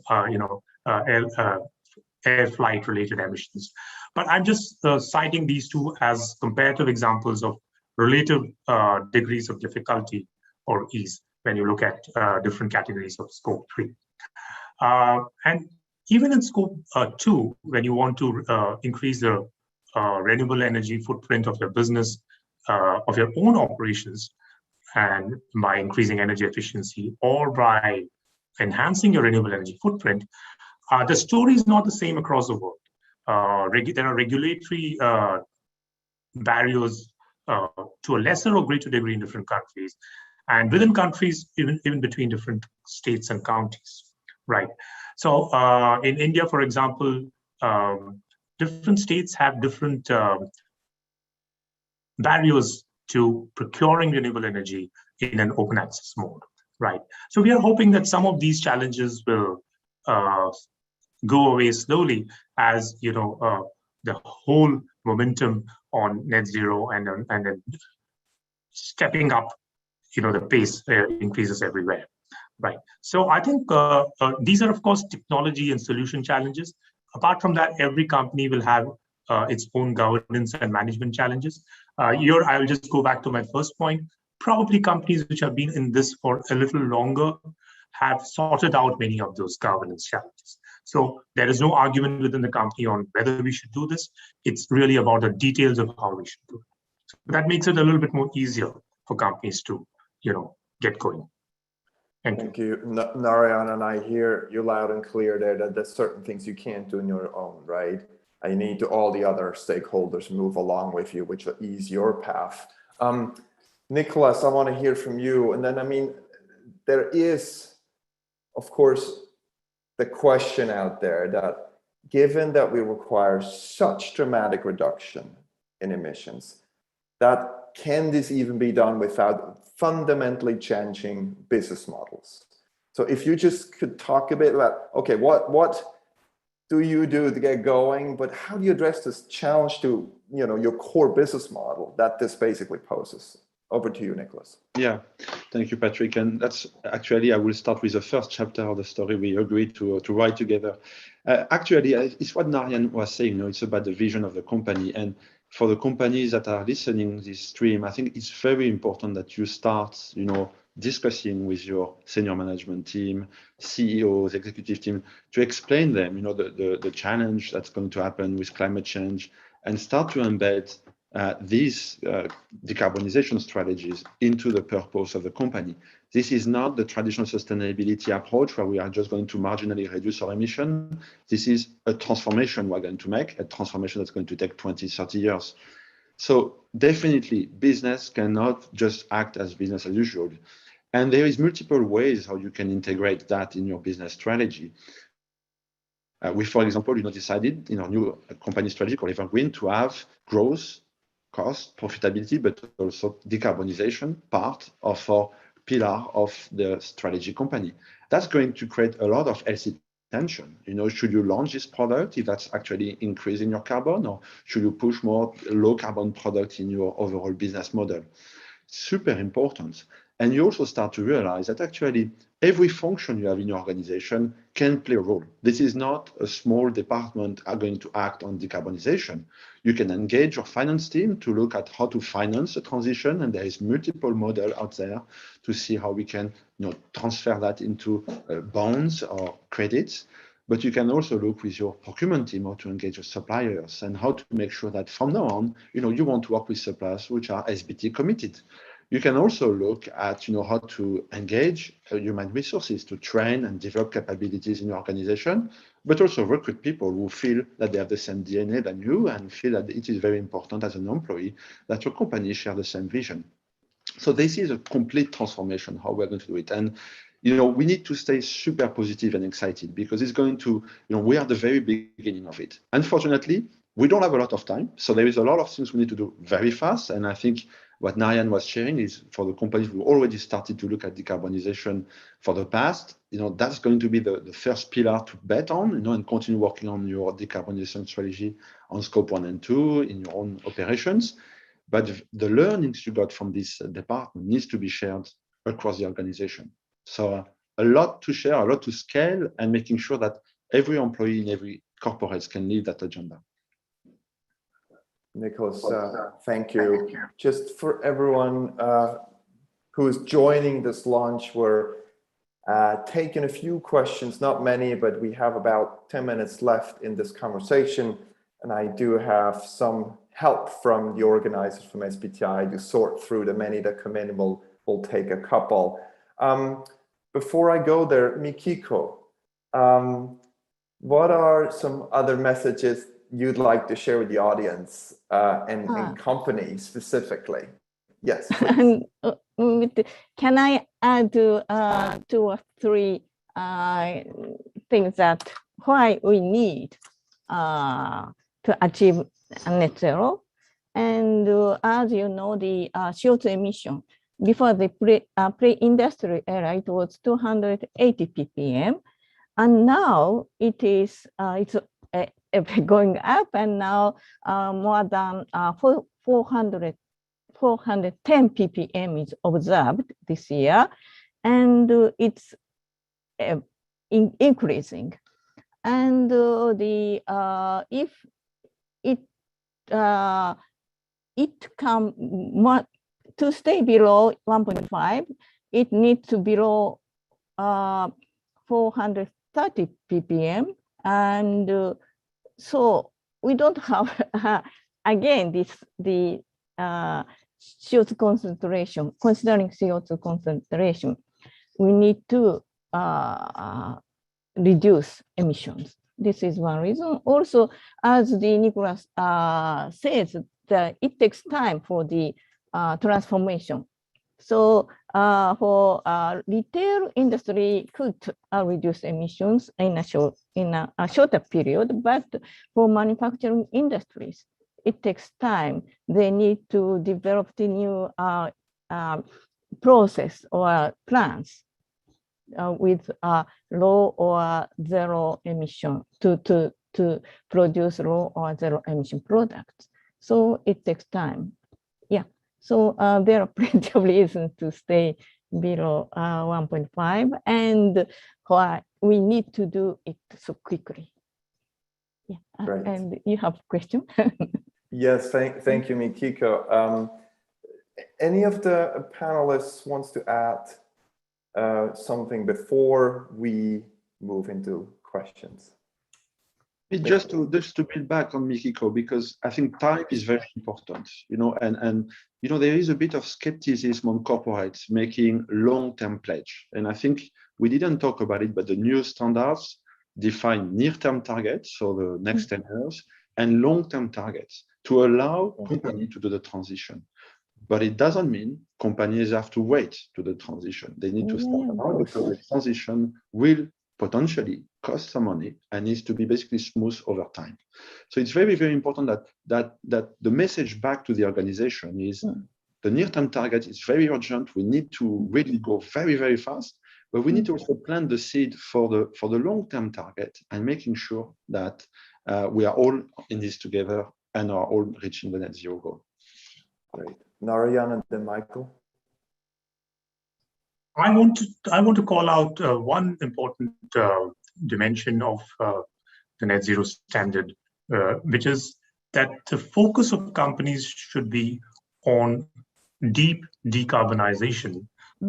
air flight related emissions. But I'm just citing these two as comparative examples of relative degrees of difficulty or ease when you look at different categories of scope 3. And even in scope 2, when you want to increase the renewable energy footprint of your business, of your own operations, and by increasing energy efficiency or by enhancing your renewable energy footprint, the story is not the same across the world. There are regulatory barriers to a lesser or greater degree in different countries, and within countries, even between different states and counties, right? So in India, for example, different states have different barriers to procuring renewable energy in an open access mode, right? So we are hoping that some of these challenges will go away slowly as the whole momentum on net zero and then stepping up, the pace increases everywhere, right? So I think these are, of course, technology and solution challenges. Apart from that, every company will have its own governance and management challenges. Here, I'll just go back to my first point. Probably companies which have been in this for a little longer have sorted out many of those governance challenges. So there is no argument within the company on whether we should do this. It's really about the details of how we should do it. So that makes it a little bit more easier for companies to, get going. Thank you, Narayana, and I hear you loud and clear there that there's certain things you can't do on your own, right? I need to all the other stakeholders move along with you, which will ease your path. Nicholas, I want to hear from you. And then, I mean, there is, of course, the question out there that given that we require such dramatic reduction in emissions, that can this even be done without fundamentally changing business models? So if you just could talk a bit about, okay, what do you do to get going, but how do you address this challenge to, you know, your core business model that this basically poses? Over to you, Nicholas. Yeah, thank you, Patrick. And that's actually, I will start with the first chapter of the story we agreed to write together. Actually, it's what Narayana was saying, you know, it's about the vision of the company. And for the companies that are listening to this stream, I think it's very important that you start, you know, discussing with your senior management team, CEOs, executive team, to explain them, you know, the challenge that's going to happen with climate change, and start to embed these decarbonization strategies into the purpose of the company. This is not the traditional sustainability approach where we are just going to marginally reduce our emission. This is a transformation we're going to make, a transformation that's going to take 20, 30 years. So definitely business cannot just act as business as usual. And there is multiple ways how you can integrate that in your business strategy. We, for example, you know, decided in our new company strategy called Evergreen to have growth, cost, profitability, but also decarbonization part of our pillar of the strategy company. That's going to create a lot of healthy tension. You know, should you launch this product if that's actually increasing your carbon, or should you push more low carbon products in your overall business model? Super important. And you also start to realize that actually every function you have in your organization can play a role. This is not a small department are going to act on decarbonization. You can engage your finance team to look at how to finance the transition, and there is multiple models out there to see how we can, you know, transfer that into bonds or credits. But you can also look with your procurement team how to engage your suppliers and how to make sure that from now on, you know, you want to work with suppliers which are SBT committed. You can also look at, you know, how to engage human resources to train and develop capabilities in your organization, but also recruit people who feel that they have the same DNA than you and feel that it is very important as an employee that your company share the same vision. So this is a complete transformation, how we're going to do it. And, you know, we need to stay super positive and excited because it's going to, you know, we are at the very beginning of it. Unfortunately, we don't have a lot of time. So there is a lot of things we need to do very fast. And I think what Narayana was sharing is for the companies who already started to look at decarbonization for the past, you know, that's going to be the first pillar to bet on, you know, and continue working on your decarbonization strategy on scope 1 and 2 in your own operations. But the learnings you got from this department needs to be shared across the organization. So a lot to share, a lot to scale, and making sure that every employee in every corporate can lead that agenda. Nicholas, thank you. Just for everyone who is joining this launch, we're taking a few questions, not many, but we have about 10 minutes left in this conversation. And I do have some help from the organizers from SBTi to sort through the many that come in. We'll take a couple. Before I go there, Miki Ko, what are some other messages you'd like to share with the audience and company specifically? Yes. Can I add 2 or 3 things that why we need to achieve net zero? And as you know, the CO2 emission before the pre-industrial era, it was 280 ppm, and now it is it's going up, and now more than 410 ppm is observed this year, and it's increasing. And if it come more to stay below 1.5, it needs to below 430 ppm, and so we don't have again the CO2 concentration. Considering CO2 concentration, we need to reduce emissions. This is one reason. Also, as the Nicholas says, that it takes time for the transformation. So for retail industry could reduce emissions in a shorter period, but for manufacturing industries, it takes time. They need to develop the new process or plans with low or zero emission to produce low or zero emission products. So it takes time. Yeah. So there are plenty of reasons to stay below 1.5, and why we need to do it so quickly. Yeah. Right. And you have a question? Yes, thank you, Miki Ko. Any of the panelists wants to add something before we move into questions? Just to build back on Miki Ko, because I think time is very important, and there is a bit of skepticism on corporates making long-term pledge. And I think we didn't talk about it, but the new standards define near-term targets, so the next 10 years, and long-term targets to allow companies to do the transition. But it doesn't mean companies have to wait to the transition. They need to start now, because the transition will potentially cost some money and needs to be basically smooth over time. So it's very, very important that the message back to the organization is the near-term target is very urgent. We need to really go very, very fast, but we need to also plant the seed for the long-term target and making sure that we are all in this together and are all reaching the net zero goal. Great. Narayana and then Michael. I want to call out one important dimension of the net zero standard, which is that the focus of companies should be on deep decarbonization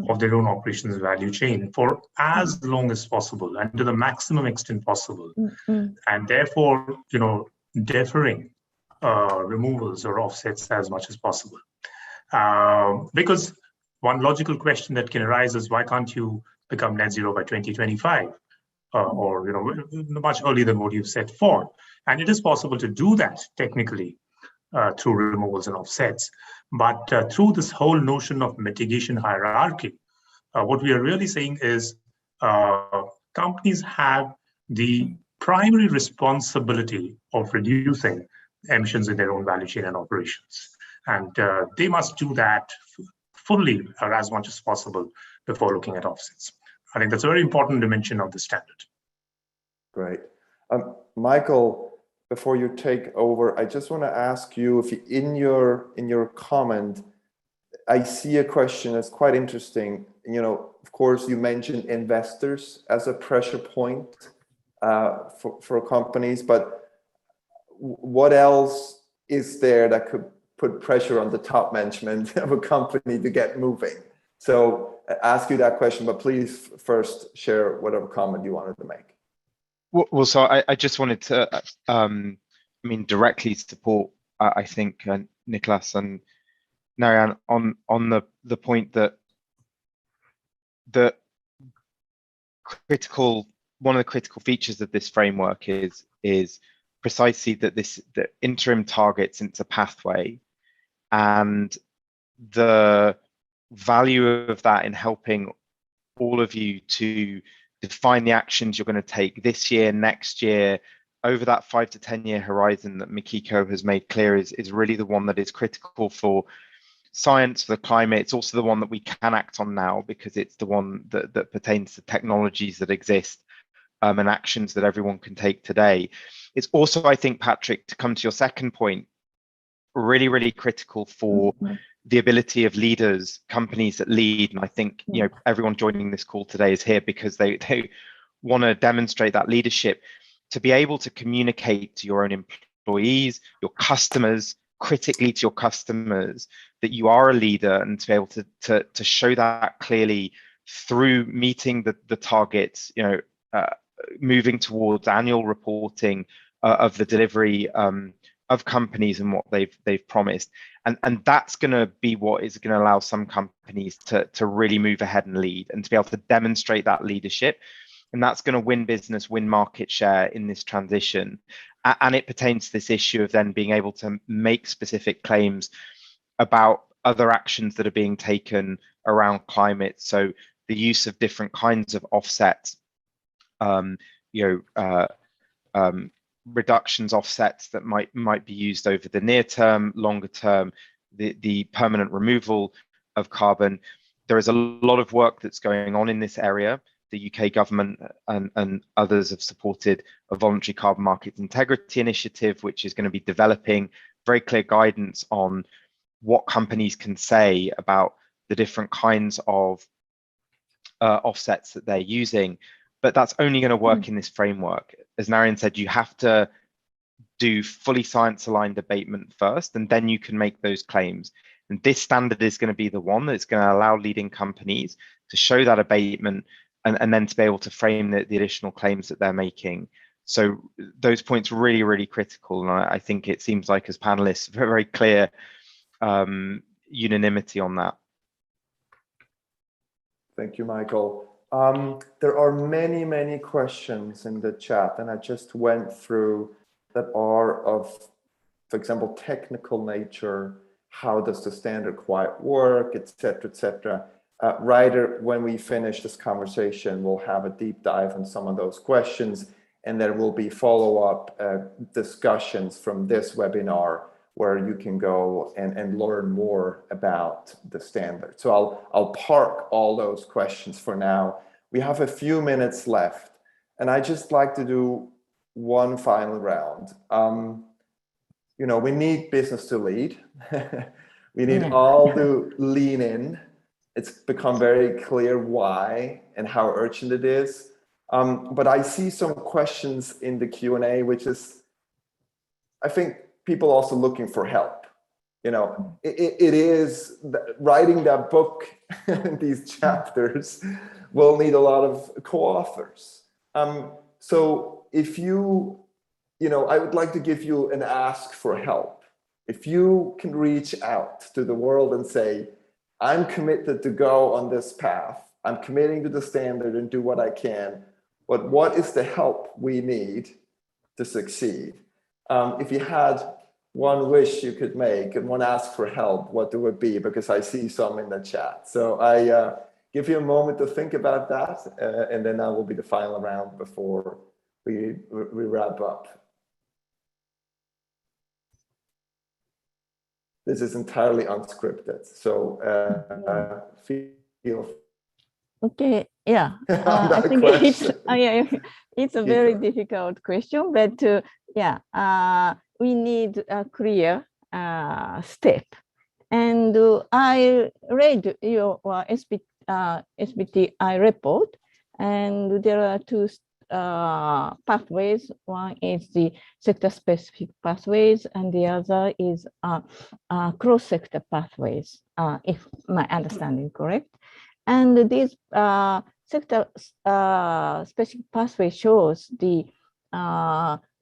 of their own operations value chain for as long as possible and to the maximum extent possible, and therefore, deferring removals or offsets as much as possible. Because one logical question that can arise is, why can't you become net zero by 2025, or much earlier than what you've set for? And it is possible to do that technically through removals and offsets, but through this whole notion of mitigation hierarchy, what we are really saying is companies have the primary responsibility of reducing emissions in their own value chain and operations, and they must do that fully or as much as possible before looking at offsets. I think that's a very important dimension of the standard. Great. Michael, before you take over, I just want to ask you if in your comment, I see a question that's quite interesting. Of course, you mentioned investors as a pressure point for companies, but what else is there that could put pressure on the top management of a company to get moving? So I ask you that question, but please first share whatever comment you wanted to make. Well, so I just wanted to, directly support, I think, Nicholas and Narayan on the point that one of the critical features of this framework is precisely that the interim targets into pathway, and the value of that in helping all of you to define the actions you're going to take this year, next year, over that 5 to 10 year horizon that Miki Ko has made clear is really the one that is critical for science, for the climate. It's also the one that we can act on now, because it's the one that pertains to technologies that exist and actions that everyone can take today. It's also, I think, Patrick, to come to your second point, really, really critical for the ability of leaders, companies that lead. And I think everyone joining this call today is here because they want to demonstrate that leadership, to be able to communicate to your own employees, your customers, critically to your customers, that you are a leader, and to be able to show that clearly through meeting the targets, moving towards annual reporting of the delivery of companies and what they've promised. And that's going to be what is going to allow some companies to really move ahead and lead, and to be able to demonstrate that leadership. And that's going to win business, win market share in this transition. And it pertains to this issue of then being able to make specific claims about other actions that are being taken around climate. So the use of different kinds of offsets, reductions, offsets that might be used over the near term, longer term, the permanent removal of carbon. There is a lot of work that's going on in this area. The UK government and others have supported a voluntary carbon market integrity initiative, which is going to be developing very clear guidance on what companies can say about the different kinds of offsets that they're using. But that's only going to work in this framework. As Narayana said, you have to do fully science-aligned abatement first, and then you can make those claims. And this standard is going to be the one that's going to allow leading companies to show that abatement and then to be able to frame the additional claims that they're making. So those points are really, really critical. And I think it seems like as panelists, very, very clear unanimity on that. Thank you, Michael. There are many, many questions in the chat, and I just went through that are of, for example, technical nature. How does the standard quite work, etc., etc. Ryder, when we finish this conversation, we'll have a deep dive on some of those questions, and there will be follow-up discussions from this webinar where you can go and learn more about the standard. So I'll park all those questions for now. We have a few minutes left, and I just like to do one final round. We need business to lead. We need all to lean in. It's become very clear why and how urgent it is. But I see some questions in the Q&A, which is, I think, people also looking for help. It is writing that book, these chapters will need a lot of co-authors. So if I would like to give you an ask for help. If you can reach out to the world and say, I'm committed to go on this path, I'm committing to the standard and do what I can, but what is the help we need to succeed? If you had one wish you could make and one ask for help, what would it be? Because I see some in the chat. So I give you a moment to think about that, and then that will be the final round before we wrap up. This is entirely unscripted, so feel. Okay, yeah. I think it's a very difficult question, but we need a clear step. And I read your SBTi report, and there are two pathways. One is the sector-specific pathways, and the other is cross-sector pathways, if my understanding is correct. And this sector-specific pathway shows the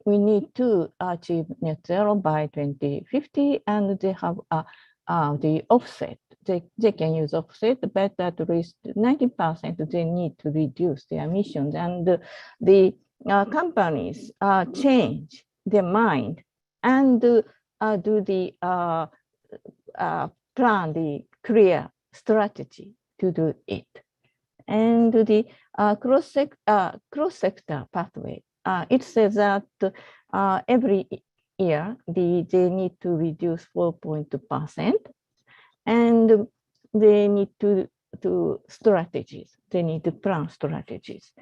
we need to achieve net zero by 2050, and they have the offset. They can use offset, but at least 90% they need to reduce their emissions. And the companies change their mind and do the plan, the clear strategy to do it. And the cross-sector pathway, it says that every year they need to reduce 4.2%, and they need to do strategies. They need to plan strategies.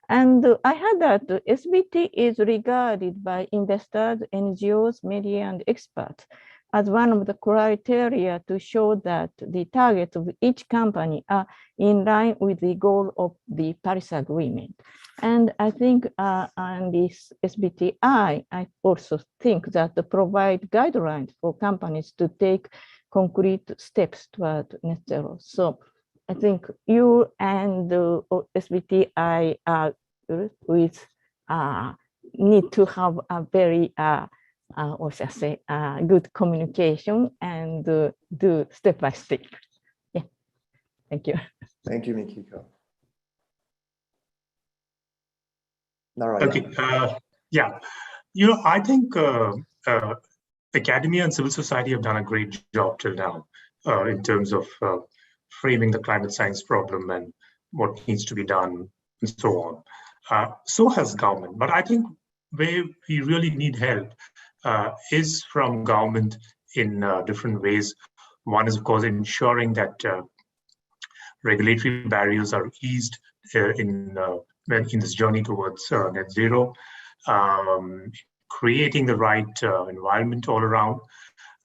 And I heard that SBT is regarded by investors, NGOs, media, and experts as one of the criteria to show that the targets of each company are in line with the goal of the Paris Agreement. And I think on this SBTi, I also think that they provide guidelines for companies to take concrete steps toward net zero. So I think you and the SBTi with need to have a very also say good communication and do step by step. Yeah, thank you. Thank you, Miki Ko. Narayana. Okay, yeah, I think academia and civil society have done a great job till now in terms of framing the climate science problem and what needs to be done and so on. So has government, but I think where we really need help is from government in different ways. One is, of course, ensuring that regulatory barriers are eased in this journey towards net zero, creating the right environment all around.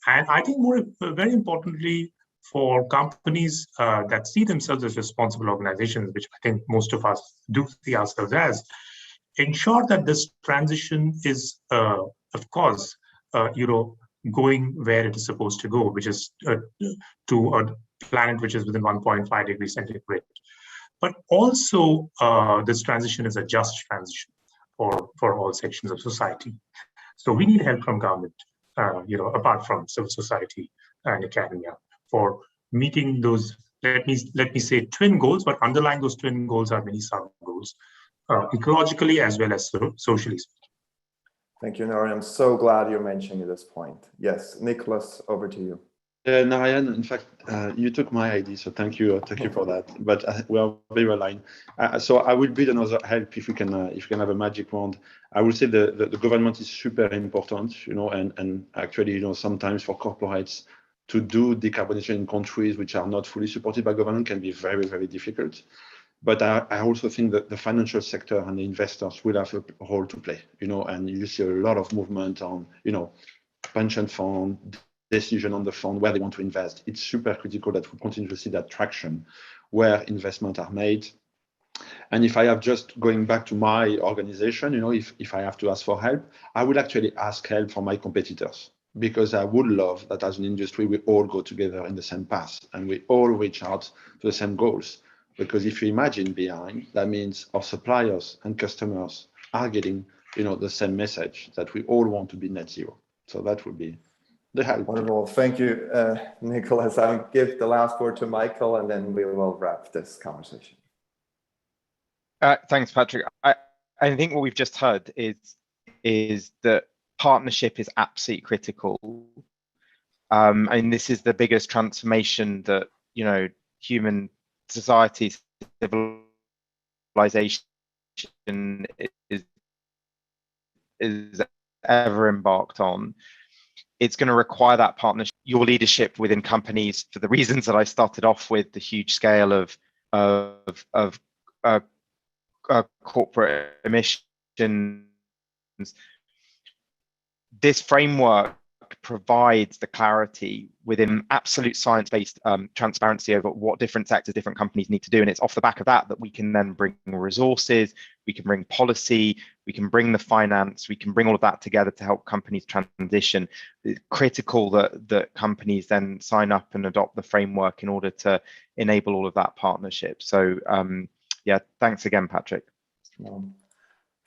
And I think very importantly, for companies that see themselves as responsible organizations, which I think most of us do see ourselves as, ensure that this transition is, of course, going where it is supposed to go, which is to a planet which is within 1.5 degrees centigrade. But also, this transition is a just transition for all sections of society. So we need help from government, apart from civil society and academia, for meeting those, let me say, twin goals, but underlying those twin goals are many sub-goals, ecologically as well as socially. Thank you, Nari. I'm so glad you're mentioning this point. Yes, Nicholas, over to you. Narayana, in fact, you took my idea, so thank you for that. But we are very aligned. So I will build another help if we can have a magic wand. I will say the government is super important, and actually, sometimes for corporates to do decarbonization in countries which are not fully supported by government can be very, very difficult. But I also think that the financial sector and the investors will have a role to play, and you see a lot of movement on, pension fund, decision on the fund where they want to invest. It's super critical that we continue to see that traction where investments are made. And if I have just going back to my organization, if I have to ask for help, I would actually ask help from my competitors, because I would love that as an industry, we all go together in the same path and we all reach out to the same goals. Because if you imagine behind, that means our suppliers and customers are getting, the same message that we all want to be net zero. So that would be the help. Wonderful. Thank you, Nicholas. I'll give the last word to Michael, and then we will wrap this conversation. Thanks, Patrick. I think what we've just heard is that partnership is absolutely critical. And this is the biggest transformation that human society, civilization is ever embarked on. It's going to require that partnership, your leadership within companies, for the reasons that I started off with, the huge scale of corporate emissions. This framework provides the clarity within absolute science-based transparency over what different sectors, different companies need to do. And it's off the back of that we can then bring resources, we can bring policy, we can bring the finance, we can bring all of that together to help companies transition. It's critical that companies then sign up and adopt the framework in order to enable all of that partnership. So yeah, thanks again, Patrick.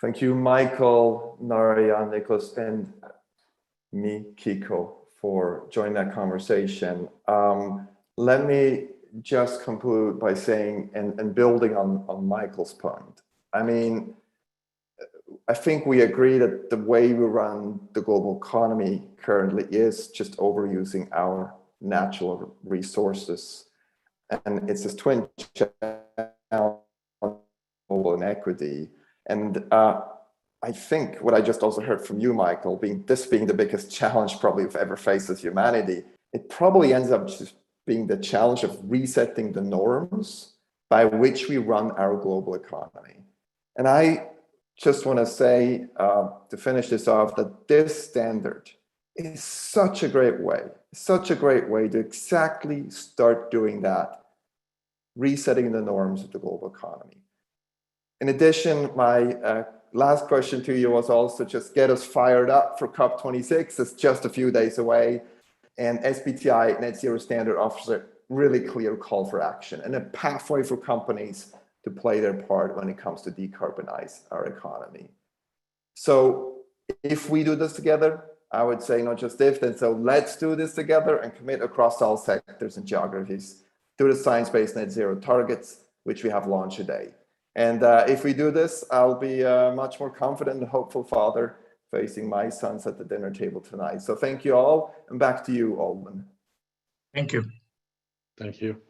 Thank you, Michael, Narayana, Nicholas, and Miki Ko for joining that conversation. Let me just conclude by saying, and building on Michael's point, I think we agree that the way we run the global economy currently is just overusing our natural resources. And it's this twin challenge, global inequity. And I think what I just also heard from you, Michael, being the biggest challenge probably we've ever faced as humanity, it probably ends up just being the challenge of resetting the norms by which we run our global economy. And I just want to say, to finish this off, that this standard is such a great way to exactly start doing that, resetting the norms of the global economy. In addition, my last question to you was also just get us fired up for COP26. It's just a few days away. And SBTi, Net Zero Standard, offers a really clear call for action and a pathway for companies to play their part when it comes to decarbonize our economy. So if we do this together, I would say not just if, then so let's do this together and commit across all sectors and geographies to the science-based net zero targets, which we have launched today. And if we do this, I'll be a much more confident and hopeful father facing my sons at the dinner table tonight. So thank you all, and back to you, Alden. Thank you. Thank you.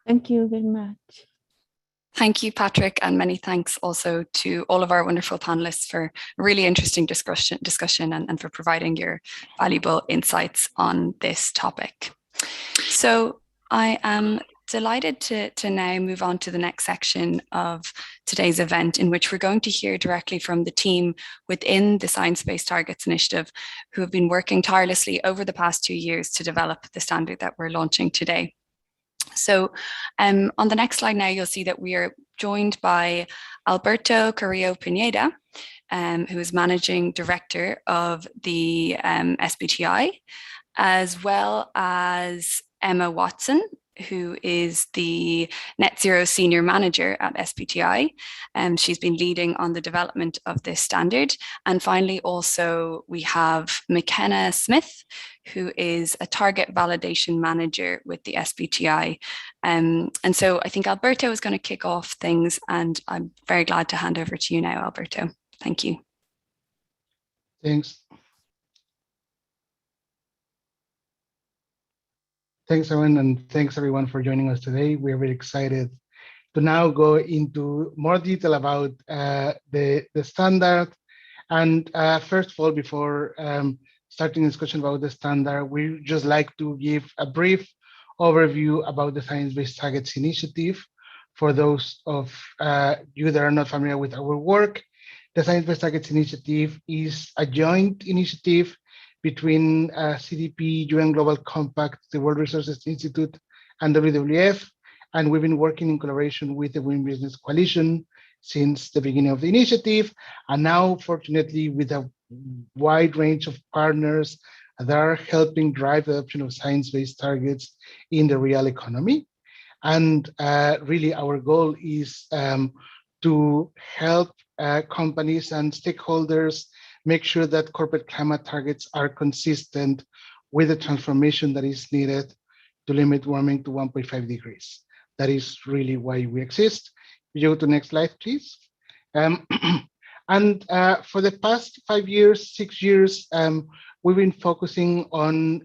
Thank you very much. Thank you, Patrick, and many thanks also to all of our wonderful panelists for a really interesting discussion and for providing your valuable insights on this topic. So I am delighted to now move on to the next section of today's event, in which we're going to hear directly from the team within the Science Based Targets Initiative, who have been working tirelessly over the past 2 years to develop the standard that we're launching today. So on the next slide now, you'll see that we are joined by Alberto Carrillo Pineda, who is Managing Director of the SBTi, as well as Emma Watson, who is the Net Zero Senior Manager at SBTi. She's been leading on the development of this standard. And finally, also, we have McKenna Smith, who is a Target Validation Manager with the SBTi. And so I think Alberto is going to kick off things, and I'm very glad to hand over to you now, Alberto. Thank you. Thanks. Thanks, everyone, and thanks everyone for joining us today. We're very excited to now go into more detail about the standard. And first of all, before starting discussion about the standard, we just like to give a brief overview about the Science Based Targets Initiative. For those of you that are not familiar with our work, the Science Based Targets Initiative is a joint initiative between CDP, UN Global Compact, the World Resources Institute, and WWF. And we've been working in collaboration with the Women Business Coalition since the beginning of the initiative. And now, fortunately, with a wide range of partners that are helping drive the adoption of science-based targets in the real economy. And really, our goal is to help companies and stakeholders make sure that corporate climate targets are consistent with the transformation that is needed to limit warming to 1.5 degrees. That is really why we exist. You go to the next slide, please. And for the past 5 years, 6 years, we've been focusing on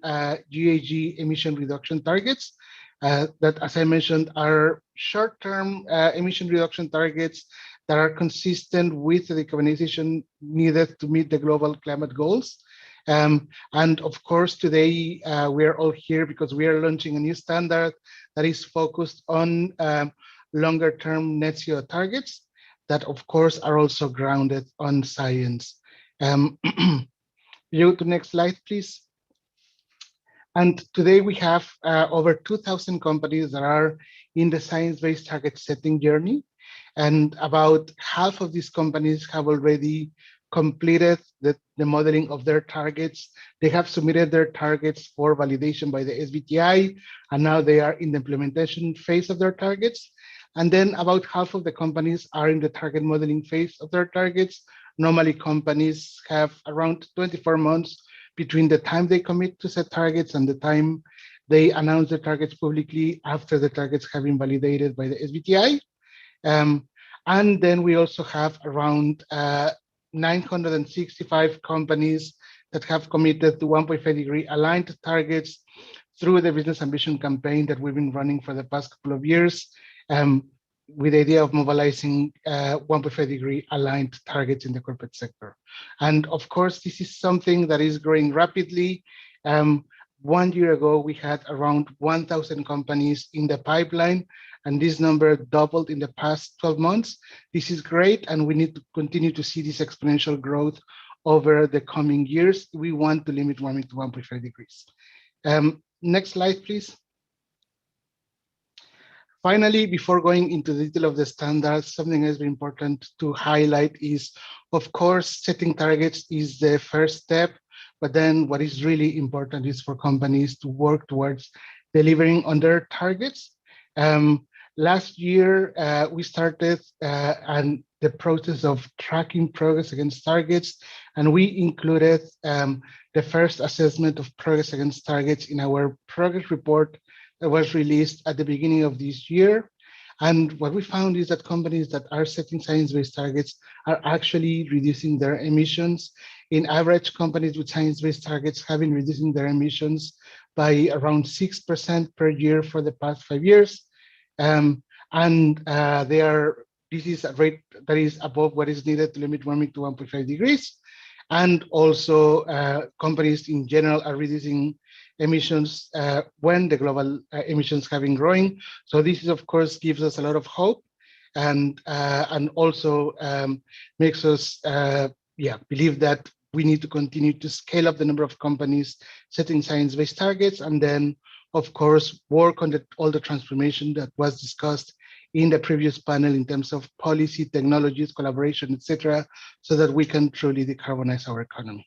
GHG emission reduction targets that, as I mentioned, are short-term emission reduction targets that are consistent with the decarbonization needed to meet the global climate goals. And of course, today we are all here because we are launching a new standard that is focused on longer-term net zero targets that, of course, are also grounded on science. You go to the next slide, please. And today we have over 2,000 companies that are in the science-based target setting journey. And about half of these companies have already completed the modeling of their targets. They have submitted their targets for validation by the SBTi, and now they are in the implementation phase of their targets. And then about half of the companies are in the target modeling phase of their targets. Normally, companies have around 24 months between the time they commit to set targets and the time they announce the targets publicly after the targets have been validated by the SBTi. And then we also have around 965 companies that have committed to 1.5 degree aligned targets through the Business Ambition campaign that we've been running for the past couple of years, with the idea of mobilizing 1.5 degree aligned targets in the corporate sector. And of course, this is something that is growing rapidly. 1 year ago, we had around 1,000 companies in the pipeline, and this number doubled in the past 12 months. This is great, and we need to continue to see this exponential growth over the coming years. We want to limit warming to 1.5 degrees. Next slide, please. Finally, before going into the detail of the standards, something that's very important to highlight is, of course, setting targets is the first step, but then what is really important is for companies to work towards delivering on their targets. Last year, we started and the process of tracking progress against targets, and we included the first assessment of progress against targets in our progress report that was released at the beginning of this year. And what we found is that companies that are setting science-based targets are actually reducing their emissions. In average, companies with science-based targets have been reducing their emissions by around 6% per year for the past 5 years. This is a rate that is above what is needed to limit warming to 1.5 degrees. And also companies in general are reducing emissions when the global emissions have been growing. So this is, of course, gives us a lot of hope and also makes us believe that we need to continue to scale up the number of companies setting science-based targets, and then, of course, work on all the transformation that was discussed in the previous panel in terms of policy, technologies, collaboration, etc., so that we can truly decarbonize our economy.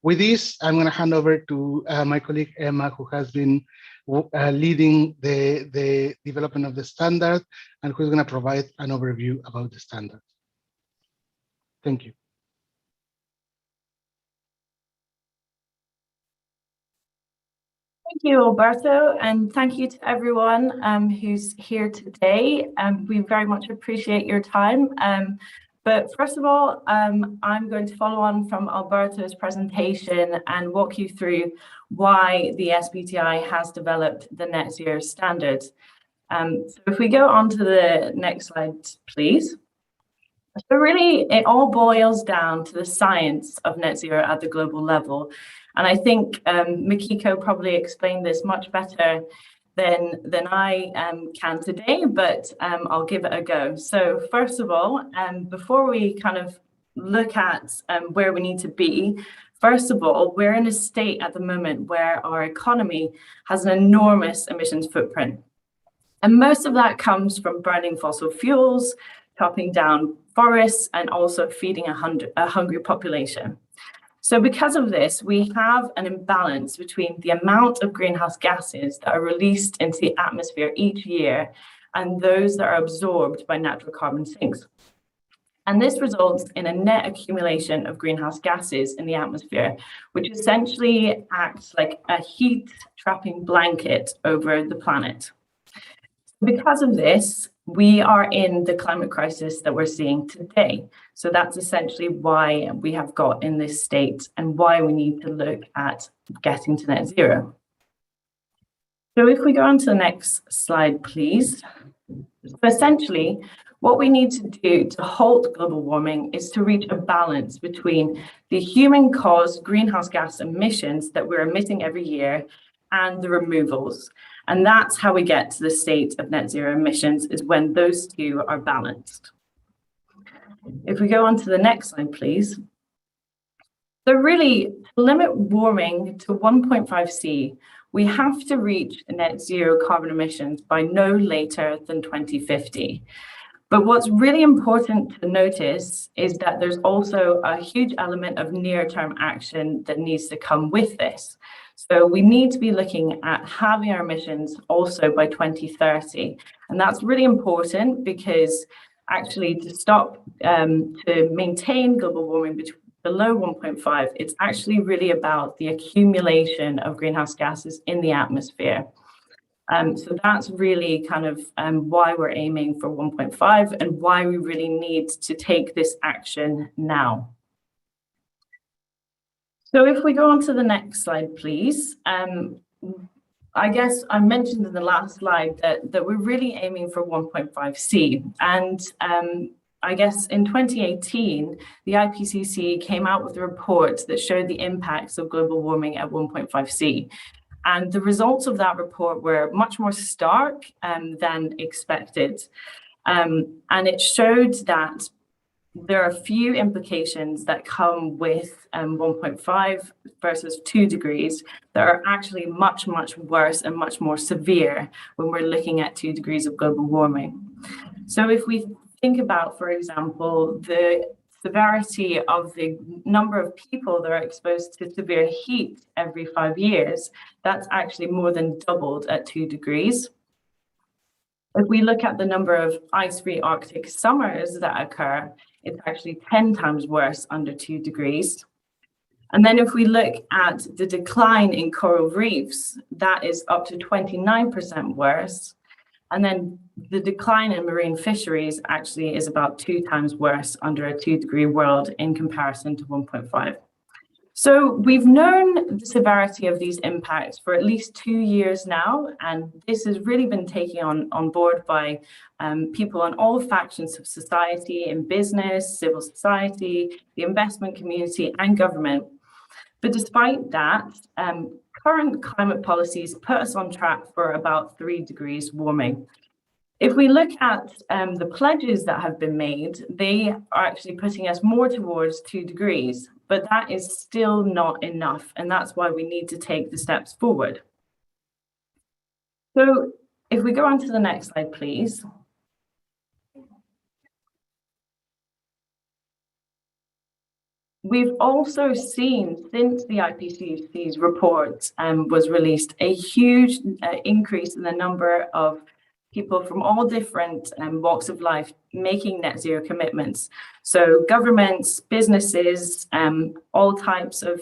With this, I'm going to hand over to my colleague Emma, who has been leading the development of the standard and who's going to provide an overview about the standard. Thank you. Thank you, Alberto, and thank you to everyone who's here today. We very much appreciate your time. But first of all, I'm going to follow on from Alberto's presentation and walk you through why the SBTi has developed the net zero standard. So if we go on to the next slide, please. So really, it all boils down to the science of net zero at the global level. And I think Miki Ko probably explained this much better than I can today, but I'll give it a go. So first of all, before we kind of look at where we need to be, first of all, we're in a state at the moment where our economy has an enormous emissions footprint. And most of that comes from burning fossil fuels, chopping down forests, and also feeding a hungry population. So because of this, we have an imbalance between the amount of greenhouse gases that are released into the atmosphere each year and those that are absorbed by natural carbon sinks. And this results in a net accumulation of greenhouse gases in the atmosphere, which essentially acts like a heat trapping blanket over the planet. Because of this, we are in the climate crisis that we're seeing today. So that's essentially why we have got in this state and why we need to look at getting to net zero. So if we go on to the next slide, please. So essentially, what we need to do to halt global warming is to reach a balance between the human-caused greenhouse gas emissions that we're emitting every year and the removals. And that's how we get to the state of net zero emissions, is when those two are balanced. If we go on to the next slide, please. So really, to limit warming to 1.5 C, we have to reach net zero carbon emissions by no later than 2050. But what's really important to notice is that there's also a huge element of near-term action that needs to come with this. So we need to be looking at halving our emissions also by 2030. And that's really important because actually to stop, to maintain global warming below 1.5, it's actually really about the accumulation of greenhouse gases in the atmosphere. So that's really kind of why we're aiming for 1.5 and why we really need to take this action now. So if we go on to the next slide, please. I guess I mentioned in the last slide that we're really aiming for 1.5 C. And I guess in 2018, the IPCC came out with a report that showed the impacts of global warming at 1.5 C. And the results of that report were much more stark than expected. And it showed that there are a few implications that come with 1.5 versus 2 degrees that are actually much, much worse and much more severe when we're looking at 2 degrees of global warming. So if we think about, for example, the severity of the number of people that are exposed to severe heat every 5 years, that's actually more than doubled at 2 degrees. If we look at the number of ice-free Arctic summers that occur, it's actually 10 times worse under 2 degrees. And then if we look at the decline in coral reefs, that is up to 29% worse. And then the decline in marine fisheries actually is about 2 times worse under a 2-degree world in comparison to 1.5. So we've known the severity of these impacts for at least 2 years now, and this has really been taken on board by people on all factions of society, in business, civil society, the investment community, and government. But despite that, current climate policies put us on track for about 3 degrees warming. If we look at the pledges that have been made, they are actually putting us more towards 2 degrees, but that is still not enough, and that's why we need to take the steps forward. So if we go on to the next slide, please. We've also seen, since the IPCC's report was released, a huge increase in the number of people from all different walks of life making net zero commitments. So governments, businesses, all types of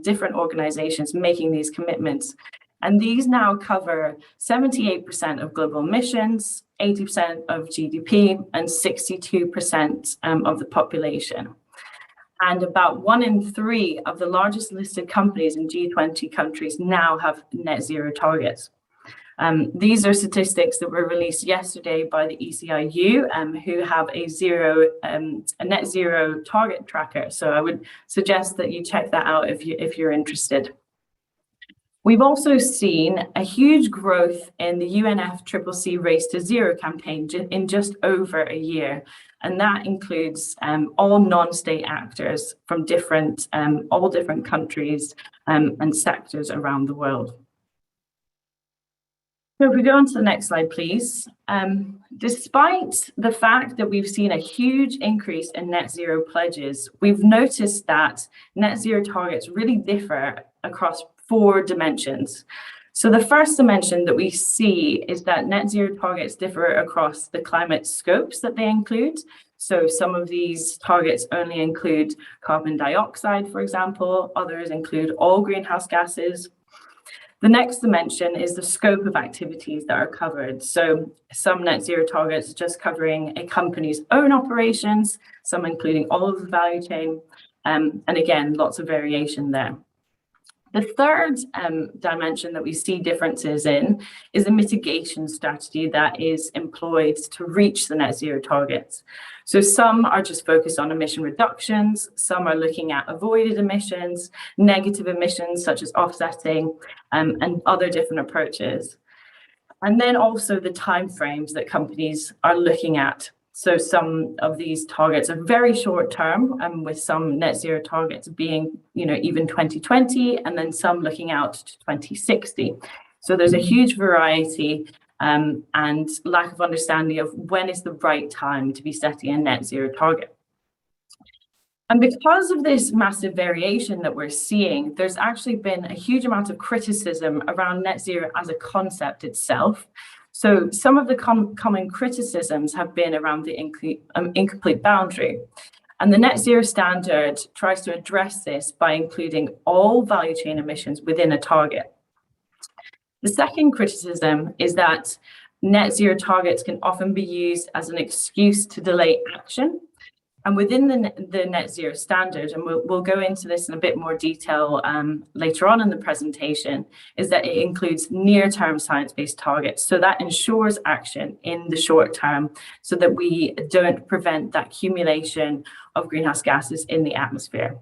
different organizations making these commitments. And these now cover 78% of global emissions, 80% of GDP, and 62% of the population. And about 1 in 3 of the largest listed companies in G20 countries now have net zero targets. These are statistics that were released yesterday by the ECIU, who have a net zero target tracker. So I would suggest that you check that out if you're interested. We've also seen a huge growth in the UNFCCC Race to Zero campaign in just over a year. And that includes all non-state actors from all different countries and sectors around the world. So if we go on to the next slide, please. Despite the fact that we've seen a huge increase in net zero pledges, we've noticed that net zero targets really differ across 4 dimensions. So the first dimension that we see is that net zero targets differ across the climate scopes that they include. So some of these targets only include carbon dioxide, for example. Others include all greenhouse gases. The next dimension is the scope of activities that are covered. So some net zero targets just covering a company's own operations, some including all of the value chain, and again, lots of variation there. The third dimension that we see differences in is the mitigation strategy that is employed to reach the net zero targets. So some are just focused on emission reductions, some are looking at avoided emissions, negative emissions such as offsetting, and other different approaches. And then also the timeframes that companies are looking at. So some of these targets are very short term, with some net zero targets being, even 2020, and then some looking out to 2060. So there's a huge variety and lack of understanding of when is the right time to be setting a net zero target. And because of this massive variation that we're seeing, there's actually been a huge amount of criticism around net zero as a concept itself. So some of the common criticisms have been around the incomplete boundary. And the net zero standard tries to address this by including all value chain emissions within a target. The second criticism is that net zero targets can often be used as an excuse to delay action. And within the net zero standard, and we'll go into this in a bit more detail later on in the presentation, is that it includes near-term science-based targets. So that ensures action in the short term so that we don't prevent that accumulation of greenhouse gases in the atmosphere.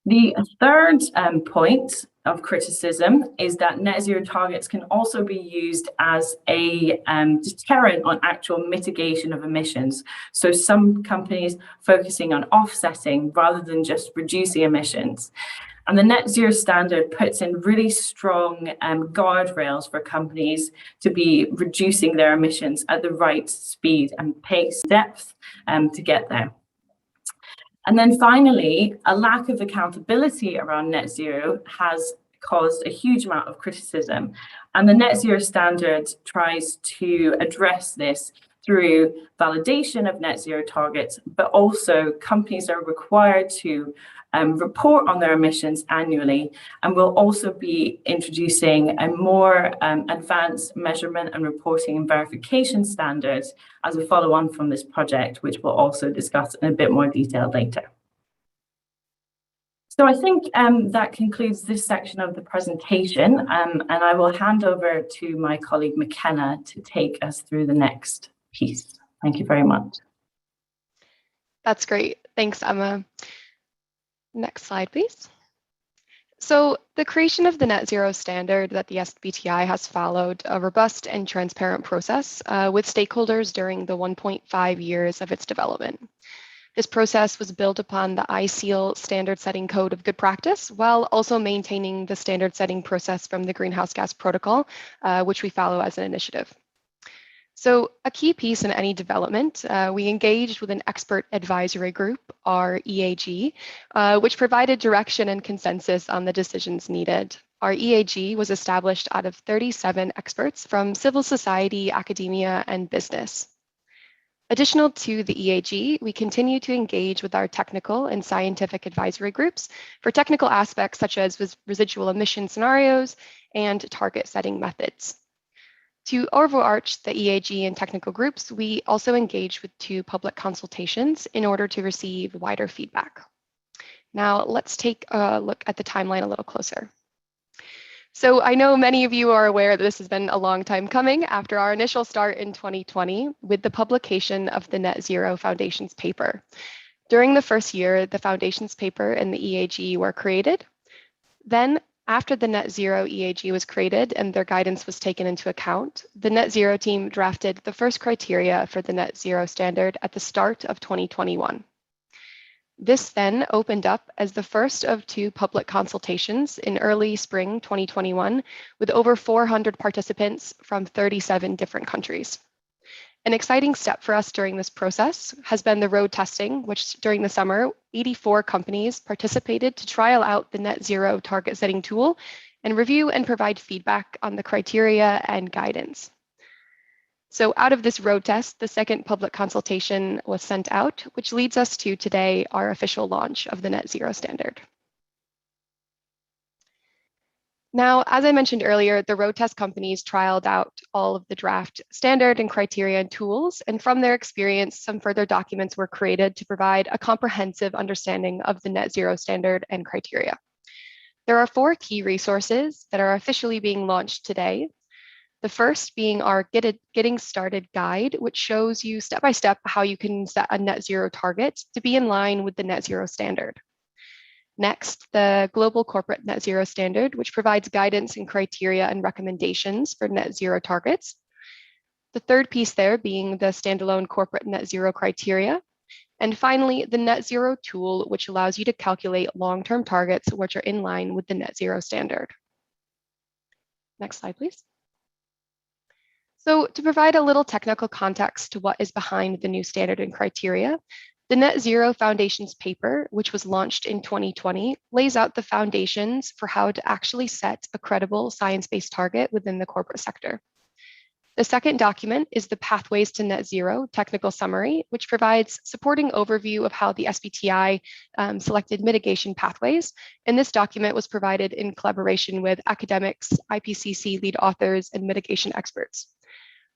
The third point of criticism is that net zero targets can also be used as a deterrent on actual mitigation of emissions. So some companies focusing on offsetting rather than just reducing emissions. And the net zero standard puts in really strong guardrails for companies to be reducing their emissions at the right speed and pace, depth to get there. And then finally, a lack of accountability around net zero has caused a huge amount of criticism, and the net zero standard tries to address this through validation of net zero targets, but also companies are required to report on their emissions annually, and will also be introducing a more advanced measurement and reporting and verification standards as a follow-on from this project, which we'll also discuss in a bit more detail later. So I think that concludes this section of the presentation, and I will hand over to my colleague McKenna to take us through the next piece. Thank you very much. That's great. Thanks, Emma. Next slide, please. So the creation of the net zero standard that the SBTi has followed a robust and transparent process with stakeholders during the 1.5 years of its development. This process was built upon the ISEAL standard setting code of good practice, while also maintaining the standard setting process from the Greenhouse Gas Protocol, which we follow as an initiative. So a key piece in any development, we engaged with an expert advisory group, our EAG, which provided direction and consensus on the decisions needed. Our EAG was established out of 37 experts from civil society, academia, and business. Additional to the EAG, we continue to engage with our technical and scientific advisory groups for technical aspects such as residual emission scenarios and target setting methods. To overarch the EAG and technical groups, we also engaged with 2 public consultations in order to receive wider feedback. Now let's take a look at the timeline a little closer. So I know many of you are aware that this has been a long time coming after our initial start in 2020 with the publication of the Net Zero Foundations paper. During the first year, the Foundations paper and the EAG were created. Then after the Net Zero EAG was created and their guidance was taken into account, the Net Zero team drafted the first criteria for the Net Zero standard at the start of 2021. This then opened up as the first of 2 public consultations in early spring 2021 with over 400 participants from 37 different countries. An exciting step for us during this process has been the road testing, which during the summer, 84 companies participated to trial out the net zero target setting tool and review and provide feedback on the criteria and guidance. So out of this road test, the second public consultation was sent out, which leads us to today, our official launch of the net zero standard. Now, as I mentioned earlier, the road test companies trialed out all of the draft standard and criteria and tools, and from their experience, some further documents were created to provide a comprehensive understanding of the net zero standard and criteria. There are 4 key resources that are officially being launched today. The first being our Getting Started guide, which shows you step by step how you can set a net zero target to be in line with the net zero standard. Next, the Global Corporate Net Zero Standard, which provides guidance and criteria and recommendations for net zero targets. The third piece there being the standalone corporate net zero criteria. And finally, the net zero tool, which allows you to calculate long-term targets which are in line with the net zero standard. Next slide, please. So to provide a little technical context to what is behind the new standard and criteria, the Net Zero Foundations paper, which was launched in 2020, lays out the foundations for how to actually set a credible science-based target within the corporate sector. The second document is the Pathways to Net Zero technical summary, which provides supporting overview of how the SBTi selected mitigation pathways. And this document was provided in collaboration with academics, IPCC lead authors, and mitigation experts.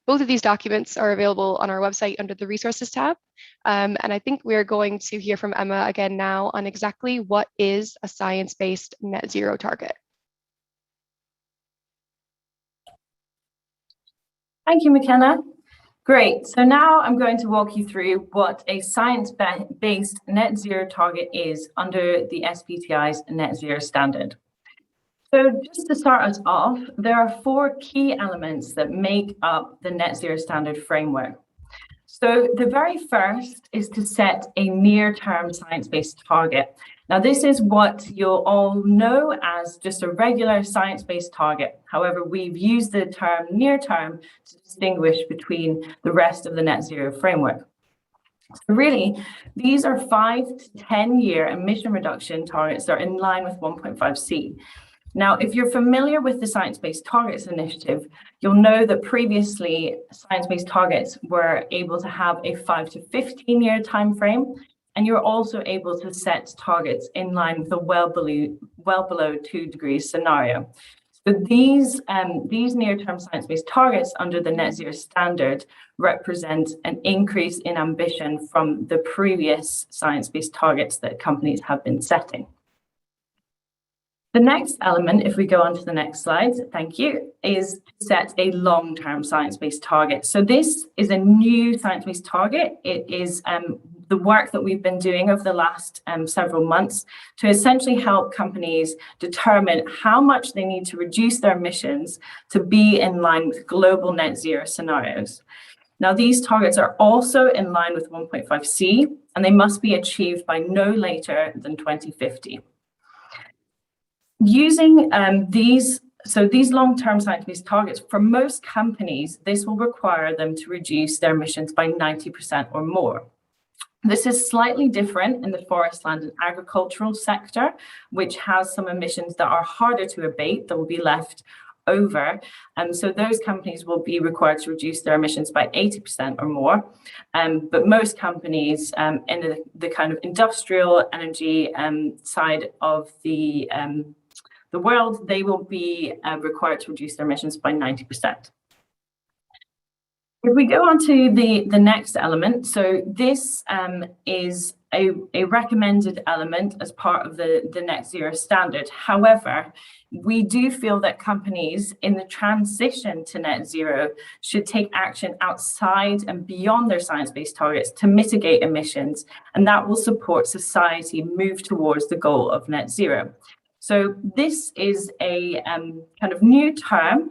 Both of these documents are available on our website under the resources tab. And I think we're going to hear from Emma again now on exactly what is a science-based net zero target. Thank you, McKenna. Great. So now I'm going to walk you through what a science-based net zero target is under the SBTi's net zero standard. So just to start us off, there are 4 key elements that make up the net zero standard framework. So the very first is to set a near-term science-based target. Now, this is what you'll all know as just a regular science-based target. However, we've used the term near-term to distinguish between the rest of the net zero framework. So really, these are 5 to 10 year emission reduction targets that are in line with 1.5C. Now, if you're familiar with the Science Based Targets Initiative, you'll know that previously science-based targets were able to have a 5 to 15 year timeframe, and you're also able to set targets in line with a well below 2 degrees scenario. So these near-term science-based targets under the net zero standard represent an increase in ambition from the previous science-based targets that companies have been setting. The next element, if we go on to the next slide, thank you, is to set a long-term science-based target. So this is a new science-based target. It is the work that we've been doing over the last several months to essentially help companies determine how much they need to reduce their emissions to be in line with global net zero scenarios. Now, these targets are also in line with 1.5C, and they must be achieved by no later than 2050. Using these long-term science-based targets, for most companies, this will require them to reduce their emissions by 90% or more. This is slightly different in the forest, land and agricultural sector, which has some emissions that are harder to abate, that will be left over. So those companies will be required to reduce their emissions by 80% or more. But most companies in the kind of industrial energy side of the world, they will be required to reduce their emissions by 90%. If we go on to the next element, so this is a recommended element as part of the net zero standard. However, we do feel that companies in the transition to net zero should take action outside and beyond their science-based targets to mitigate emissions, and that will support society move towards the goal of net zero. So this is a kind of new term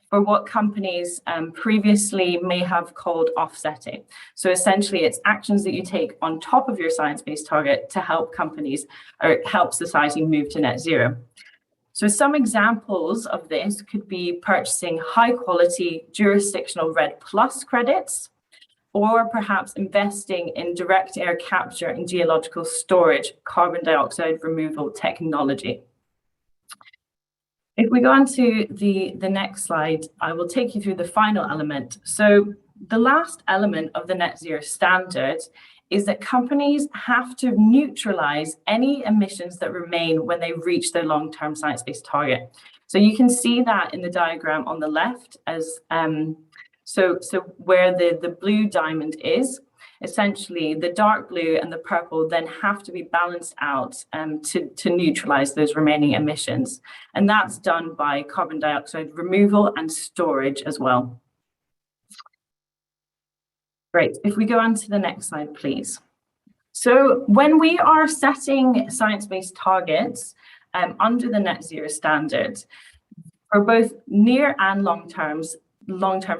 for what companies previously may have called offsetting. So essentially, it's actions that you take on top of your science-based target to help companies or help society move to net zero. So some examples of this could be purchasing high-quality jurisdictional REDD+ credits, or perhaps investing in direct air capture and geological storage carbon dioxide removal technology. If we go on to the next slide, I will take you through the final element. So the last element of the net zero standard is that companies have to neutralize any emissions that remain when they reach their long-term science-based target. So you can see that in the diagram on the left as so where the blue diamond is, essentially the dark blue and the purple then have to be balanced out to neutralize those remaining emissions. And that's done by carbon dioxide removal and storage as well. Great. If we go on to the next slide, please. So when we are setting science-based targets under the net zero standard, for both near and long-term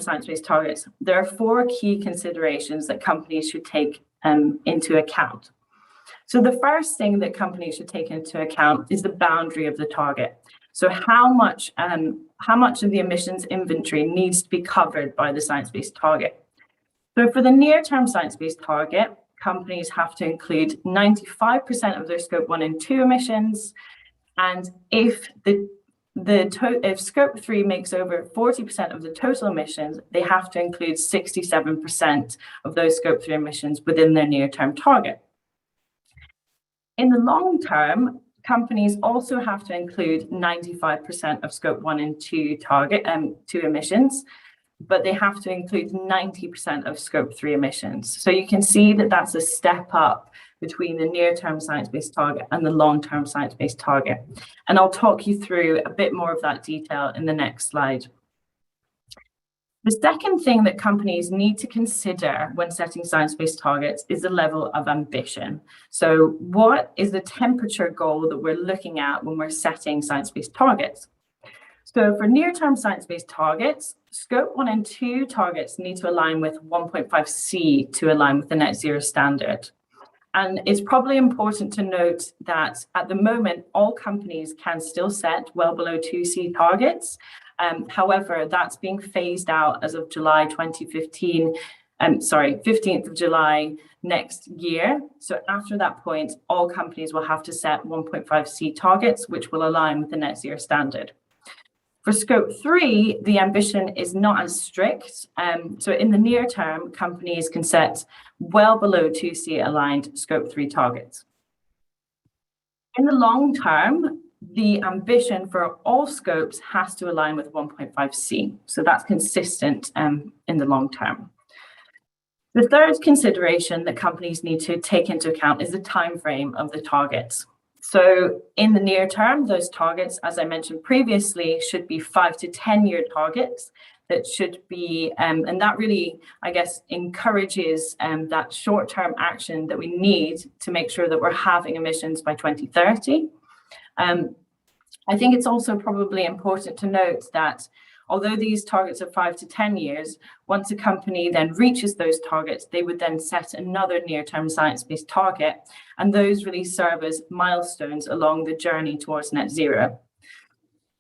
science-based targets, there are 4 key considerations that companies should take into account. So the first thing that companies should take into account is the boundary of the target. So how much of the emissions inventory needs to be covered by the science-based target. So for the near-term science-based target, companies have to include 95% of their scope 1 and 2 emissions, and if if scope 3 makes over 40% of the total emissions, they have to include 67% of those scope 3 emissions within their near-term target. In the long term, companies also have to include 95% of scope 1 and 2 2 emissions, but they have to include 90% of scope 3 emissions. So you can see that that's a step up between the near-term science-based target and the long-term science-based target. And I'll talk you through a bit more of that detail in the next slide. The second thing that companies need to consider when setting science-based targets is the level of ambition. So what is the temperature goal that we're looking at when we're setting science-based targets? So for near-term science-based targets, scope 1 and 2 targets need to align with 1.5C to align with the net zero standard. And it's probably important to note that at the moment, all companies can still set well below 2C targets. However, that's being phased out as of July 2015 15th of July next year. So after that point, all companies will have to set 1.5C targets, which will align with the net zero standard. For scope 3, the ambition is not as strict. So in the near term, companies can set well below 2C aligned scope 3 targets. In the long term, the ambition for all scopes has to align with 1.5C. So that's consistent in the long term. The third consideration that companies need to take into account is the time frame of the targets. So in the near term, those targets, as I mentioned previously, should be 5 to 10-year targets that should be, and that really, I guess, encourages that short-term action that we need to make sure that we're halving emissions by 2030. I think it's also probably important to note that although these targets are 5 to 10 years, once a company then reaches those targets, they would then set another near-term science-based target, and those really serve as milestones along the journey towards net zero.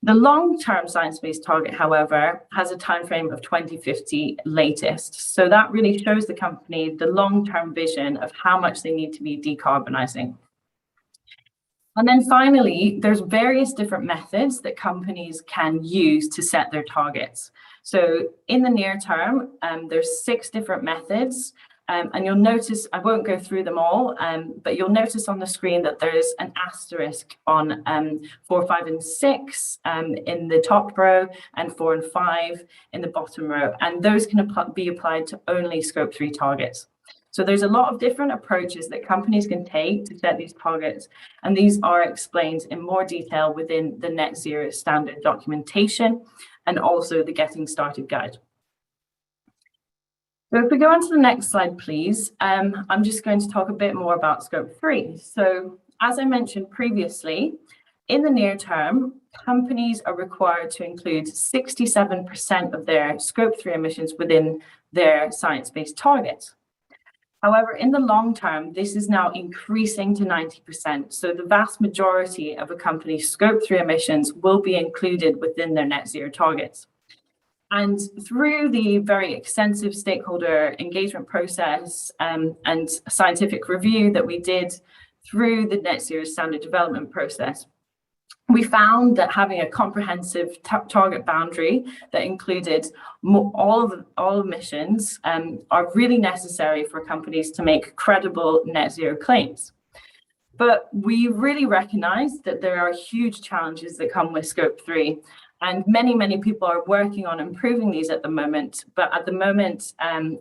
The long-term science-based target, however, has a timeframe of 2050 latest. So that really shows the company the long-term vision of how much they need to be decarbonising. And then finally, there's various different methods that companies can use to set their targets. So in the near term, there's 6 different methods. And you'll notice, I won't go through them all, but you'll notice on the screen that there's an asterisk on 4, 5, and 6 in the top row, and 4 and 5 in the bottom row. And those can be applied to only scope 3 targets. So there's a lot of different approaches that companies can take to set these targets, and these are explained in more detail within the net zero standard documentation and also the Getting Started guide. So if we go on to the next slide, please, I'm just going to talk a bit more about scope 3. So as I mentioned previously, in the near term, companies are required to include 67% of their scope 3 emissions within their science-based targets. However, in the long term, this is now increasing to 90%. So the vast majority of a company's scope 3 emissions will be included within their net zero targets. And through the very extensive stakeholder engagement process and scientific review that we did through the net zero standard development process, we found that having a comprehensive target boundary that included all emissions are really necessary for companies to make credible net zero claims. But we really recognize that there are huge challenges that come with scope 3. And many people are working on improving these at the moment. But at the moment,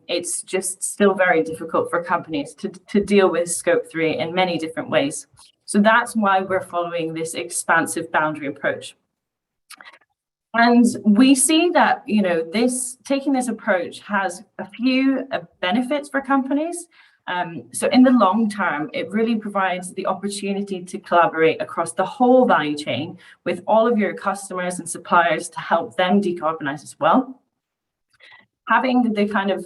it's just still very difficult for companies to deal with scope 3 in many different ways. So that's why we're following this expansive boundary approach. And we see that, you know, taking this approach has a few benefits for companies. So in the long term, it really provides the opportunity to collaborate across the whole value chain with all of your customers and suppliers to help them decarbonize as well. Having the kind of,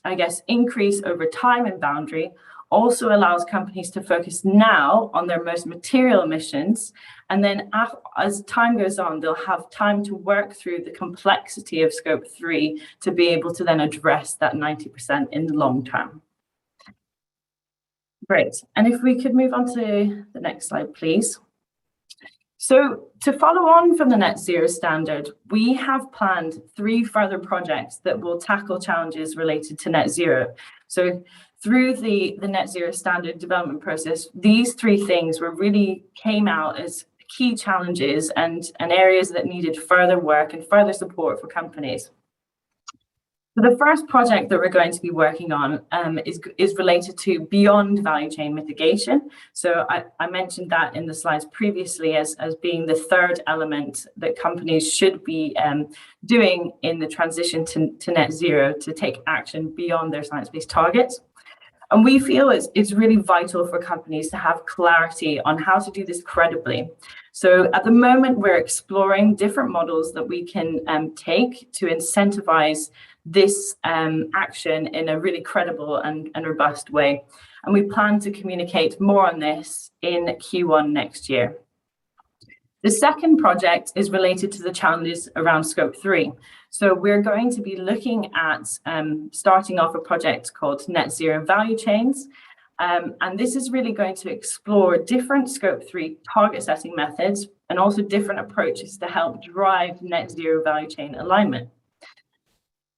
I guess, increase over time in boundary also allows companies to focus now on their most material emissions. And then as time goes on, they'll have time to work through the complexity of scope 3 to be able to then address that 90% in the long term. Great. And if we could move on to the next slide, please. So to follow on from the net zero standard, we have planned 3 further projects that will tackle challenges related to net zero. So through the net zero standard development process, these 3 things really came out as key challenges and areas that needed further work and further support for companies. So the first project that we're going to be working on is related to beyond value chain mitigation. So I mentioned that in the slides previously as being the third element that companies should be doing in the transition to net zero to take action beyond their science-based targets. And we feel it's really vital for companies to have clarity on how to do this credibly. So at the moment, we're exploring different models that we can take to incentivize this action in a really credible and robust way. And we plan to communicate more on this in Q1 next year. The second project is related to the challenges around Scope 3. So we're going to be looking at starting off a project called Net Zero Value Chains. And this is really going to explore different Scope 3 target setting methods and also different approaches to help drive net zero value chain alignment.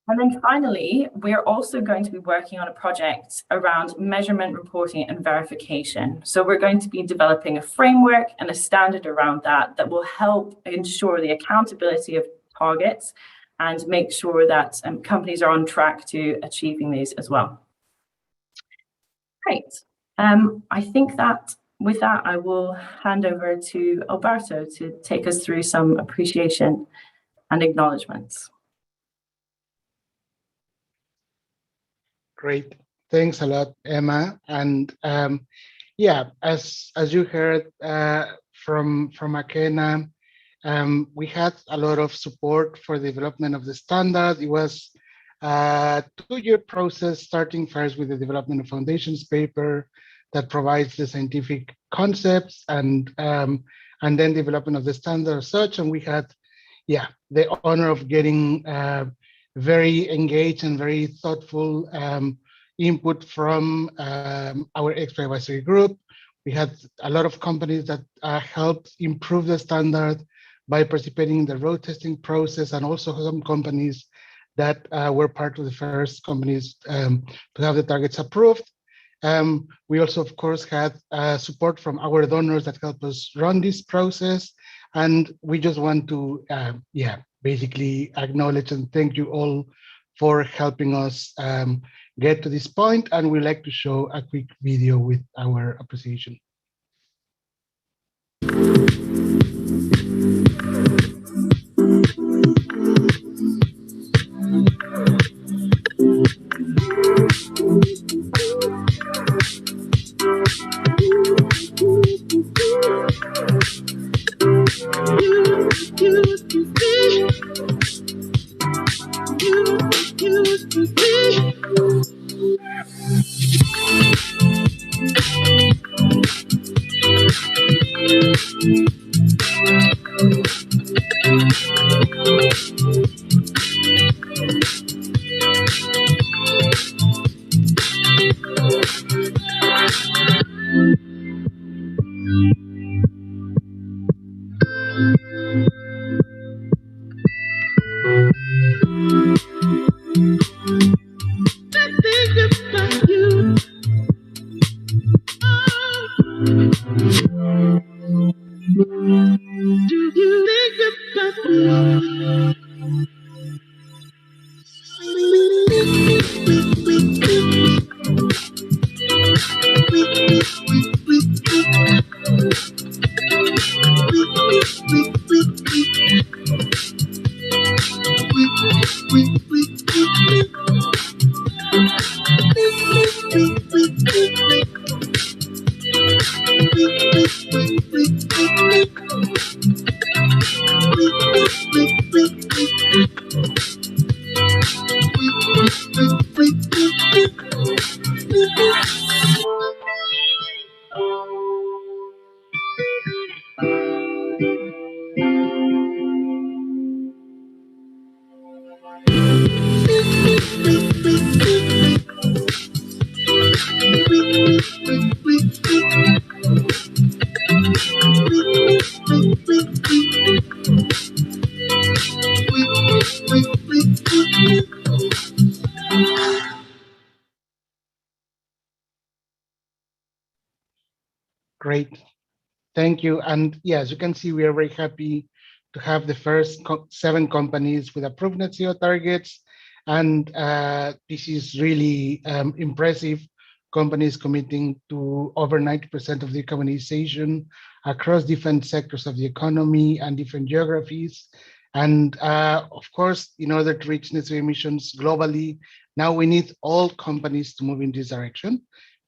And then finally, we're also going to be working on a project around measurement, reporting, and verification. So we're going to be developing a framework and a standard around that will help ensure the accountability of targets and make sure that companies are on track to achieving these as well. Great. I think that with that, I will hand over to Alberto to take us through some appreciation and acknowledgements. Great. Thanks a lot, Emma. And yeah, as you heard from Akena, we had a lot of support for the development of the standard. It was a 2-year process, starting first with the development of foundations paper that provides the scientific concepts, and then development of the standard as such. And we had, yeah, the honor of getting very engaged and very thoughtful input from our expert advisory group. We had a lot of companies that helped improve the standard by participating in the road testing process, and also some companies that were part of the first companies to have the targets approved. We also, of course, had support from our donors that helped us run this process. And we just want to, yeah, basically acknowledge and thank you all for helping us get to this point. And we'd like to show a quick video with our appreciation. Great, thank you. And yeah, as you can see, we are very happy to have the first 7 companies with approved net zero targets. And this is really impressive. Companies committing to over 90% of decarbonization across different sectors of the economy and different geographies. And of course, in order to reach net zero emissions globally, now we need all companies to move in this direction.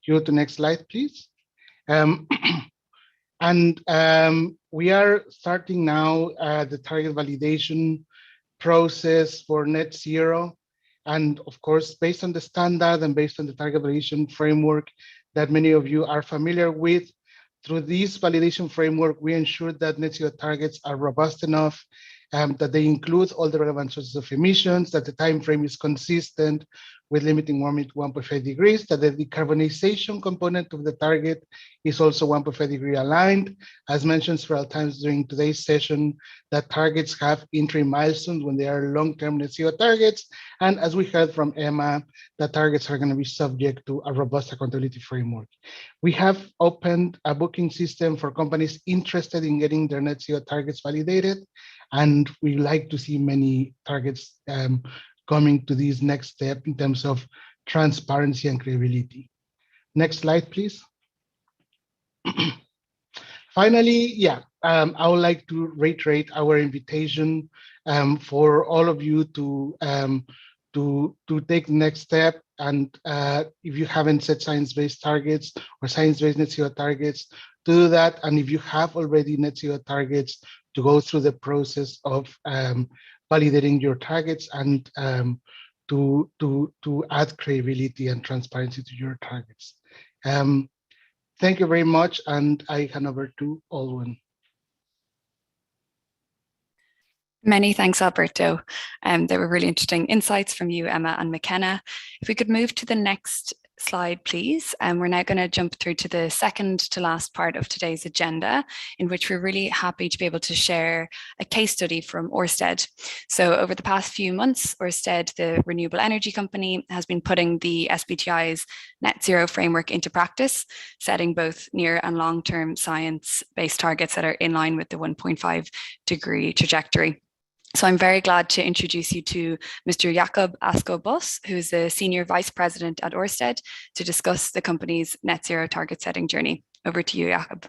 Go to the next slide, please. And we are starting now the target validation process for net zero. And of course, based on the standard and based on the target validation framework that many of you are familiar with, Through this validation framework, we ensure that net zero targets are robust enough, that they include all the relevant sources of emissions, that the time frame is consistent with limiting warming to 1.5 degrees, that the decarbonization component of the target is also 1.5 degree aligned. As mentioned several times during today's session, that targets have interim milestones when they are long-term net zero targets. And as we heard from Emma, the targets are going to be subject to a robust accountability framework. We have opened a booking system for companies interested in getting their net zero targets validated. And we like to see many targets coming to this next step in terms of transparency and credibility. Next slide, please. Finally, I would like to reiterate our invitation for all of you to take the next step. And if you haven't set science-based targets or science-based net zero targets, to do that. And if you have already net zero targets, to go through the process of validating your targets and to add credibility and transparency to your targets. Thank you very much, and I hand over to Alwyn. Many thanks, Alberto. They were really interesting insights from you, Emma and McKenna. If we could move to the next slide, please. We're now going to jump through to the second to last part of today's agenda, in which we're really happy to be able to share a case study from Ørsted. So over the past few months, Ørsted, the renewable energy company, has been putting the SBTi's net zero framework into practice, setting both near and long-term science-based targets that are in line with the 1.5 degree trajectory. So I'm very glad to introduce you to Mr. Jakob Asko-Bos, who's the Senior Vice President at Ørsted, to discuss the company's net zero target setting journey. Over to you, Jakob.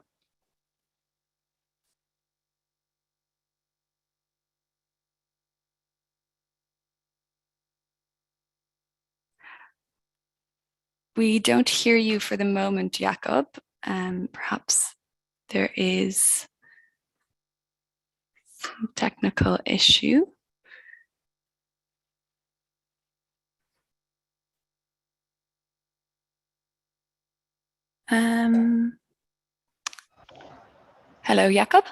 We don't hear you for the moment, Jakob. Perhaps there is some technical issue. Hello, Jakob?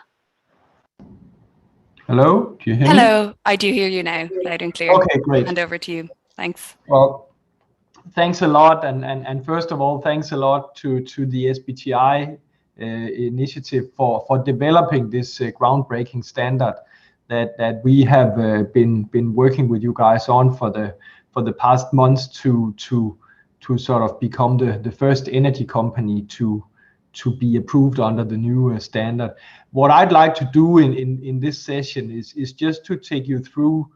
Hello, do you hear me? Hello, I do hear you now, loud and clear. Okay, great. And over to you. Thanks. Well, thanks a lot, and first of all, thanks a lot to the SBTi initiative for developing this groundbreaking standard that we have been working with you guys on for the past months to sort of become the first energy company to be approved under the new standard. What I'd like to do in this session is just to take you through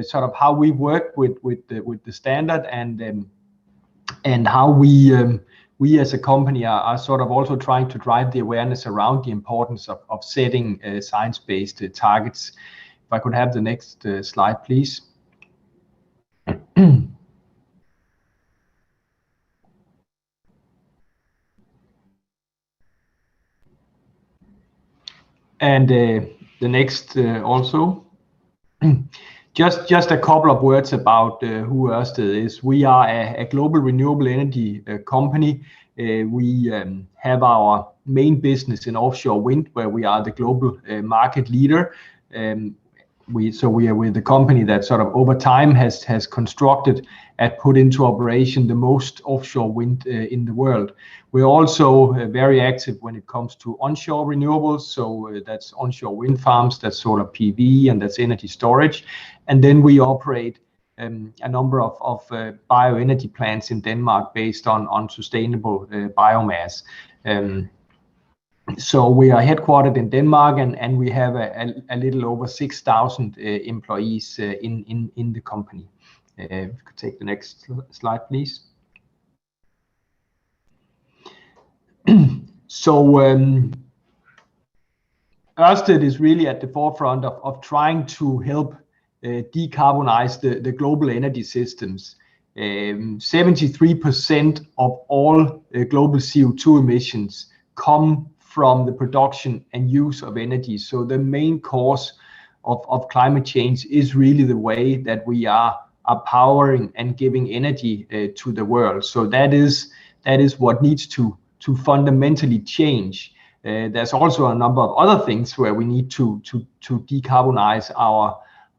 sort of how we work with the standard and how we as a company are sort of also trying to drive the awareness around the importance of setting science-based targets. If I could have the next slide, please. And the next also. Just a couple of words about who Ørsted is. We are a global renewable energy company. We have our main business in offshore wind, where we are the global market leader. So we are with the company that sort of over time has constructed and put into operation the most offshore wind in the world. We're also very active when it comes to onshore renewables. So that's onshore wind farms, that's solar PV, and that's energy storage. And then we operate a number of bioenergy plants in Denmark based on sustainable biomass. So we are headquartered in Denmark, and we have a little over 6,000 employees in the company. If you could take the next slide, please. So Ørsted is really at the forefront of trying to help decarbonize the global energy systems. 73% of all global CO2 emissions come from the production and use of energy. So the main cause of climate change is really the way that we are powering and giving energy to the world. So that is what needs to fundamentally change. There's also a number of other things where we need to decarbonize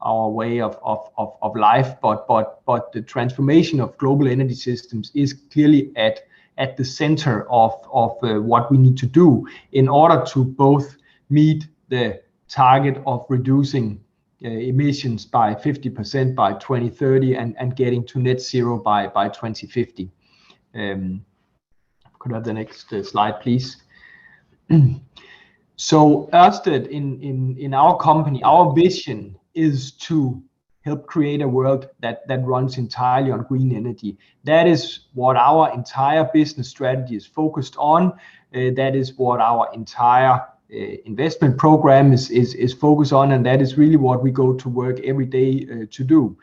our way of life, but the transformation of global energy systems is clearly at the center of what we need to do in order to both meet the target of reducing emissions by 50% by 2030 and getting to net zero by 2050. Could I have the next slide, please? So Ørsted in our company, our vision is to help create a world that runs entirely on green energy. That is what our entire business strategy is focused on. That is what our entire investment program is focused on, and that is really what we go to work every day to do.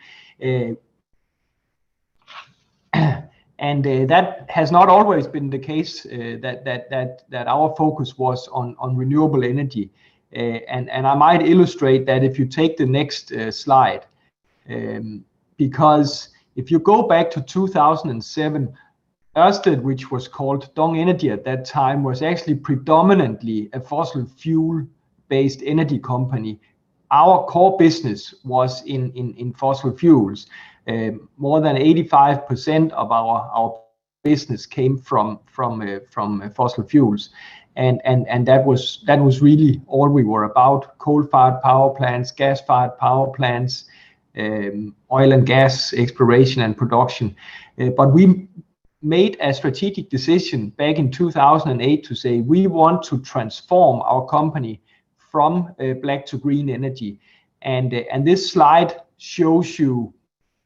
And that has not always been the case, that our focus was on renewable energy. And I might illustrate that if you take the next slide, because if you go back to 2007, Ørsted, which was called Dong Energy at that time, was actually predominantly a fossil fuel-based energy company. Our core business was in fossil fuels. More than 85% of our business came from fossil fuels, and that was really all we were about: coal-fired power plants, gas-fired power plants, oil and gas exploration and production. But we made a strategic decision back in 2008 to say we want to transform our company from black to green energy, and this slide shows you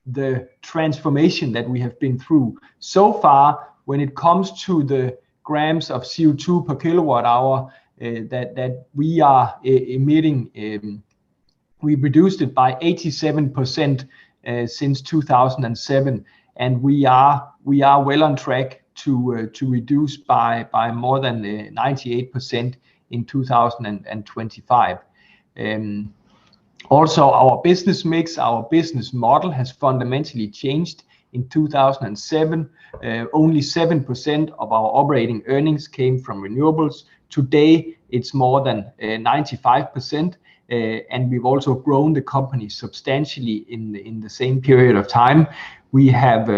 the transformation that we have been through so far when it comes to the grams of CO2 per kilowatt hour that we are emitting. We reduced it by 87% since 2007, and we are well on track to reduce by more than 98% in 2025. Also, our business mix, our business model has fundamentally changed. In 2007, only 7% of our operating earnings came from renewables. Today, it's more than 95%, and we've also grown the company substantially in the same period of time. We have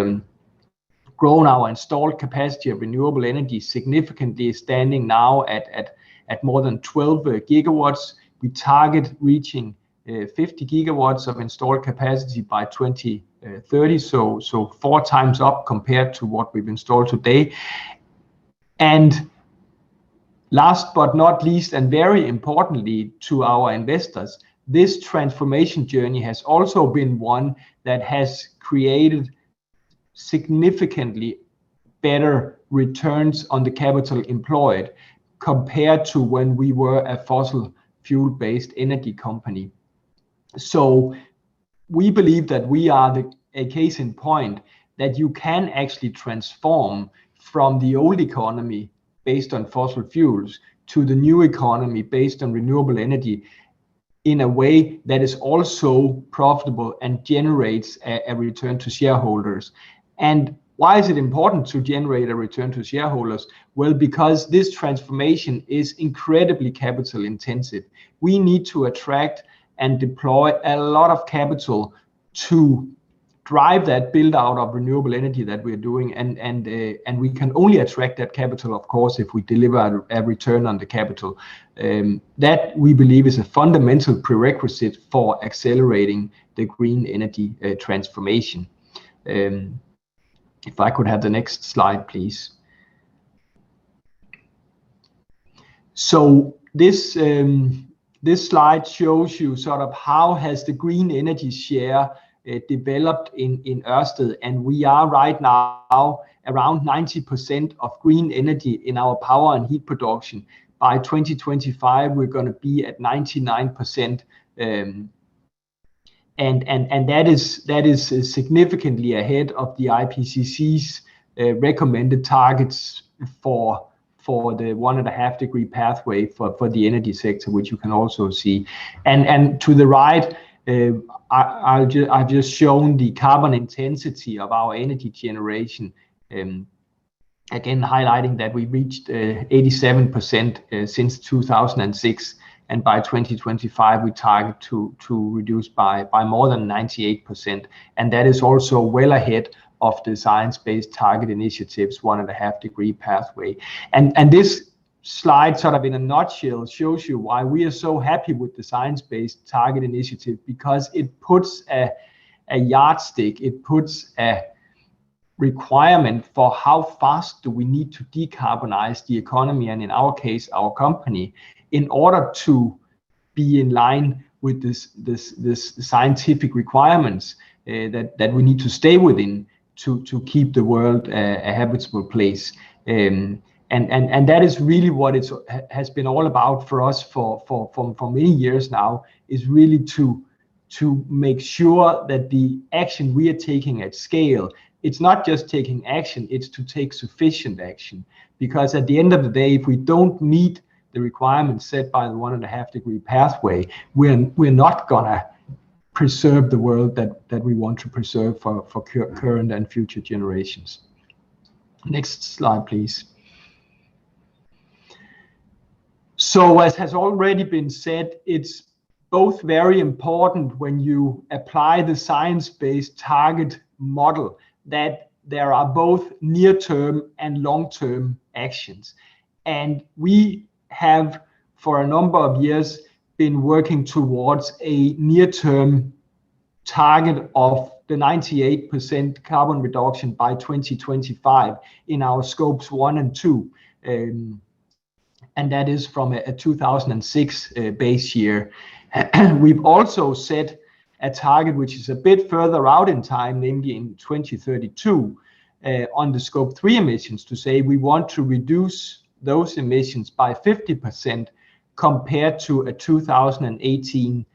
grown our installed capacity of renewable energy significantly, standing now at more than 12 gigawatts. We target reaching 50 gigawatts of installed capacity by 2030, so 4 times up compared to what we've installed today. And last but not least, and very importantly to our investors, this transformation journey has also been one that has created significantly better returns on the capital employed compared to when we were a fossil fuel-based energy company. So we believe that we are a case in point that you can actually transform from the old economy based on fossil fuels to the new economy based on renewable energy in a way that is also profitable and generates a return to shareholders. And why is it important to generate a return to shareholders? Well, because this transformation is incredibly capital intensive. We need to attract and deploy a lot of capital to drive that build out of renewable energy that we're doing, and we can only attract that capital, of course, if we deliver a return on the capital. That we believe is a fundamental prerequisite for accelerating the green energy transformation. If I could have the next slide, please. So this slide shows you sort of how has the green energy share developed in Ørsted, and we are right now around 90% of green energy in our power and heat production. By 2025, we're going to be at 99%, and that is significantly ahead of the IPCC's recommended targets for the 1.5 degree pathway for the energy sector, which you can also see. And to the right, I've just shown the carbon intensity of our energy generation. again highlighting that we reached 87% since 2006, and by 2025 we target to reduce by more than 98%, and that is also well ahead of the Science-Based Target Initiative's 1.5 degree pathway. And this slide, sort of in a nutshell, shows you why we are so happy with the Science-Based Target Initiative, because it puts a yardstick, it puts a requirement for how fast do we need to decarbonize the economy, and in our case, our company, in order to be in line with this scientific requirements that we need to stay within to keep the world a habitable place. And that is really what it has been all about for us for many years now, is really to make sure that the action we are taking at scale, it's not just taking action, it's to take sufficient action. Because at the end of the day, if we don't meet the requirements set by the 1.5 degree pathway, we're not gonna preserve the world that we want to preserve for current and future generations. Next slide, please. So as has already been said, it's both very important when you apply the science-based target model that there are both near-term and long-term actions. And we have, for a number of years, been working towards a near-term target of the 98% carbon reduction by 2025 in our scopes 1 and 2. And that is from a 2006 base year. We've also set a target which is a bit further out in time, namely in 2032, on the scope 3 emissions, to say we want to reduce those emissions by 50% compared to a 2018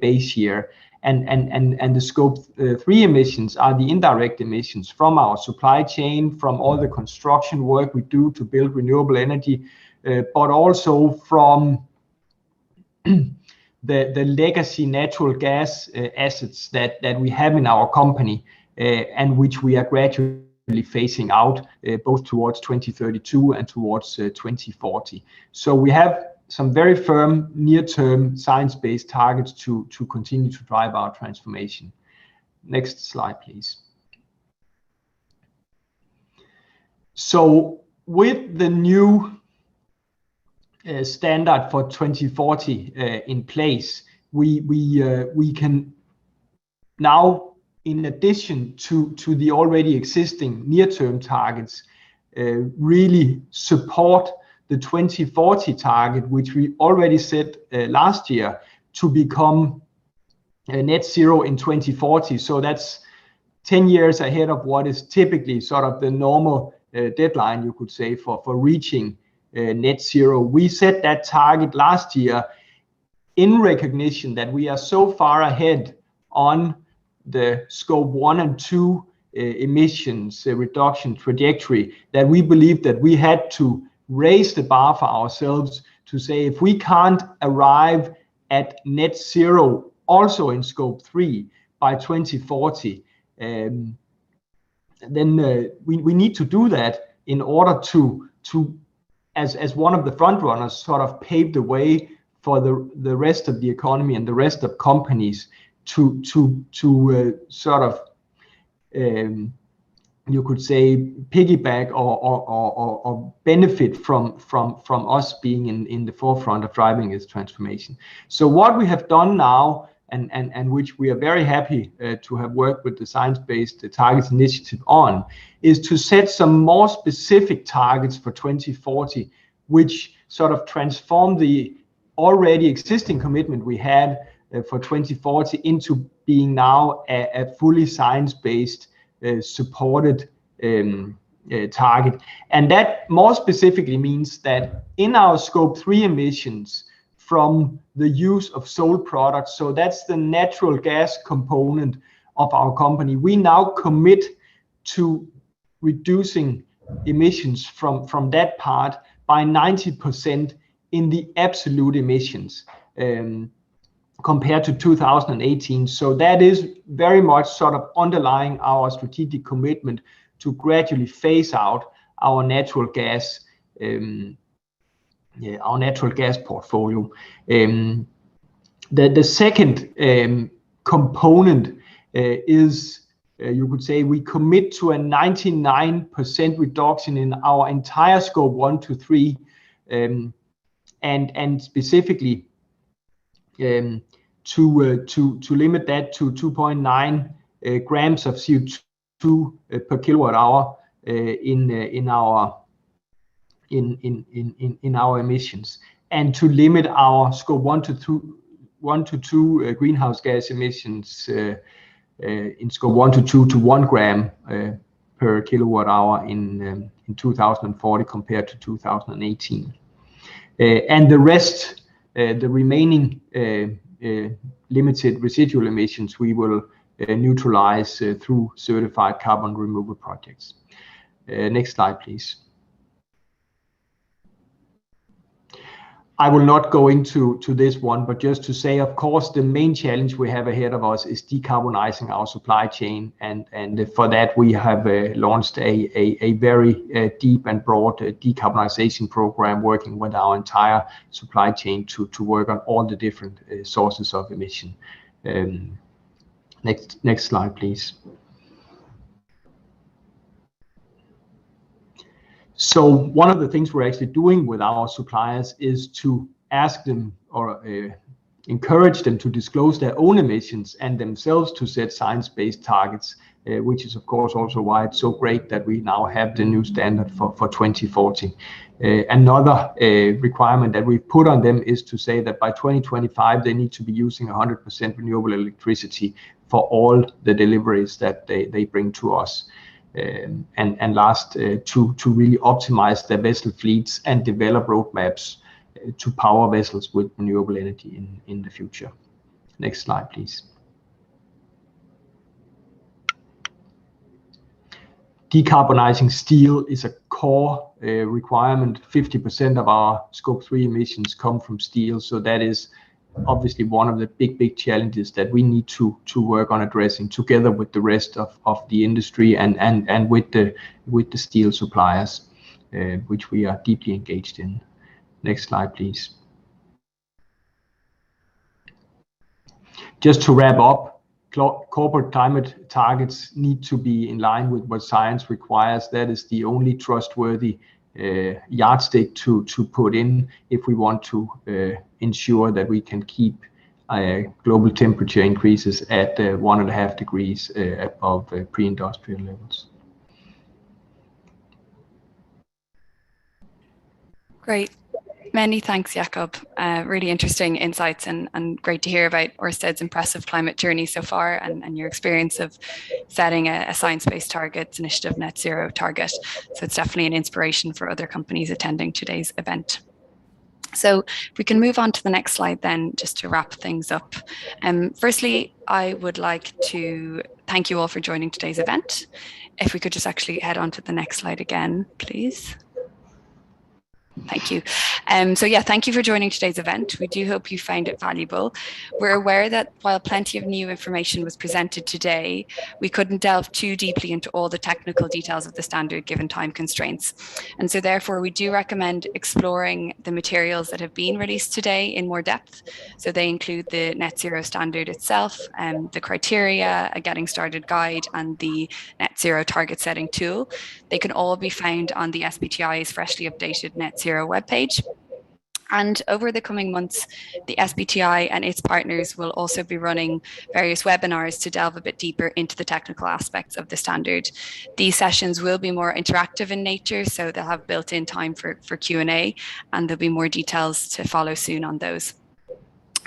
base year. And the scope 3 emissions are the indirect emissions from our supply chain, from all the construction work we do to build renewable energy, but also from the legacy natural gas assets that we have in our company, and which we are gradually phasing out, both towards 2032 and towards 2040. So we have some very firm near-term science-based targets to continue to drive our transformation. Next slide, please. So with the new standard for 2040 in place, we can now, in addition to the already existing near-term targets, really support the 2040 target, which we already set last year, to become net zero in 2040. So that's 10 years ahead of what is typically sort of the normal deadline, you could say, for reaching net zero. We set that target last year in recognition that we are so far ahead on the scope 1 and 2 emissions reduction trajectory that we believe that we had to raise the bar for ourselves to say, if we can't arrive at net zero also in scope 3 by 2040, then we need to do that in order to as one of the front runners, sort of pave the way for the rest of the economy and the rest of companies to sort of you could say piggyback or benefit from us being in the forefront of driving this transformation. So what we have done now, and which we are very happy to have worked with the Science-Based Targets Initiative on, is to set some more specific targets for 2040, which sort of transform the already existing commitment we had for 2040 into being now a fully science-based supported target. And that more specifically means that in our scope 3 emissions from the use of sold products, so that's the natural gas component of our company, we now commit to reducing emissions from that part by 90% in the absolute emissions compared to 2018. So that is very much sort of underlying our strategic commitment to gradually phase out our natural gas portfolio. The second component is, you could say, we commit to a 99% reduction in our entire scope 1 to 3, and specifically to limit that to 2.9 grams of CO2 per kilowatt hour in our emissions, and to limit our scope 1 to 2 greenhouse gas emissions in scope 1 to 2 to 1 gram per kilowatt hour in 2040 compared to 2018. And the rest, the remaining limited residual emissions, we will neutralize through certified carbon removal projects. Next slide, please. I will not go into this one, but just to say, of course, the main challenge we have ahead of us is decarbonizing our supply chain, and for that we have launched a very deep and broad decarbonization program, working with our entire supply chain to work on all the different sources of emission. Next slide, please. So one of the things we're actually doing with our suppliers is to ask them or encourage them to disclose their own emissions and themselves to set science-based targets, which is of course also why it's so great that we now have the new standard for 2040. Another requirement that we've put on them is to say that by 2025 they need to be using 100% renewable electricity for all the deliveries that they bring to us. And last, to really optimize their vessel fleets and develop roadmaps to power vessels with renewable energy in the future. Next slide, please. Decarbonizing steel is a core requirement. 50% of our scope 3 emissions come from steel, so that is obviously one of the big challenges that we need to work on addressing together with the rest of the industry and with the steel suppliers, which we are deeply engaged in. Next slide, please. Just to wrap up, corporate climate targets need to be in line with what science requires. That is the only trustworthy yardstick to put in if we want to ensure that we can keep global temperature increases at 1.5 degrees above pre-industrial levels. Great. Many thanks, Jakob. Really interesting insights and great to hear about Ørsted's impressive climate journey so far and your experience of setting a science-based targets initiative net zero target. So it's definitely an inspiration for other companies attending today's event. So if we can move on to the next slide then, just to wrap things up. Firstly, I would like to thank you all for joining today's event. If we could just actually head on to the next slide again, please. Thank you. So yeah, thank you for joining today's event. We do hope you found it valuable. We're aware that while plenty of new information was presented today, we couldn't delve too deeply into all the technical details of the standard given time constraints. And so therefore, we do recommend exploring the materials that have been released today in more depth. So they include the net zero standard itself, the criteria, a getting started guide, and the net zero target setting tool. They can all be found on the SBTi's freshly updated net zero webpage. And over the coming months, the SBTi and its partners will also be running various webinars to delve a bit deeper into the technical aspects of the standard. These sessions will be more interactive in nature, so they'll have built-in time for Q&A, and there'll be more details to follow soon on those.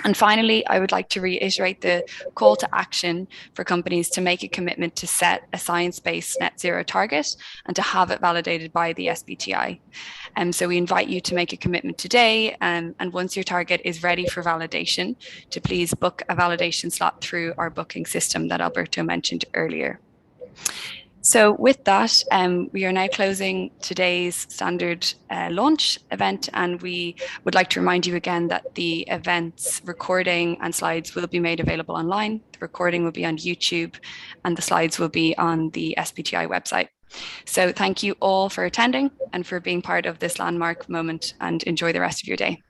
And finally, I would like to reiterate the call to action for companies to make a commitment to set a science-based net zero target and to have it validated by the SBTi. So we invite you to make a commitment today, and once your target is ready for validation, to please book a validation slot through our booking system that Alberto mentioned earlier. So with that, we are now closing today's standard launch event, and we would like to remind you again that the event's recording and slides will be made available online. The recording will be on YouTube and the slides will be on the SBTi website. So thank you all for attending and for being part of this landmark moment, and enjoy the rest of your day.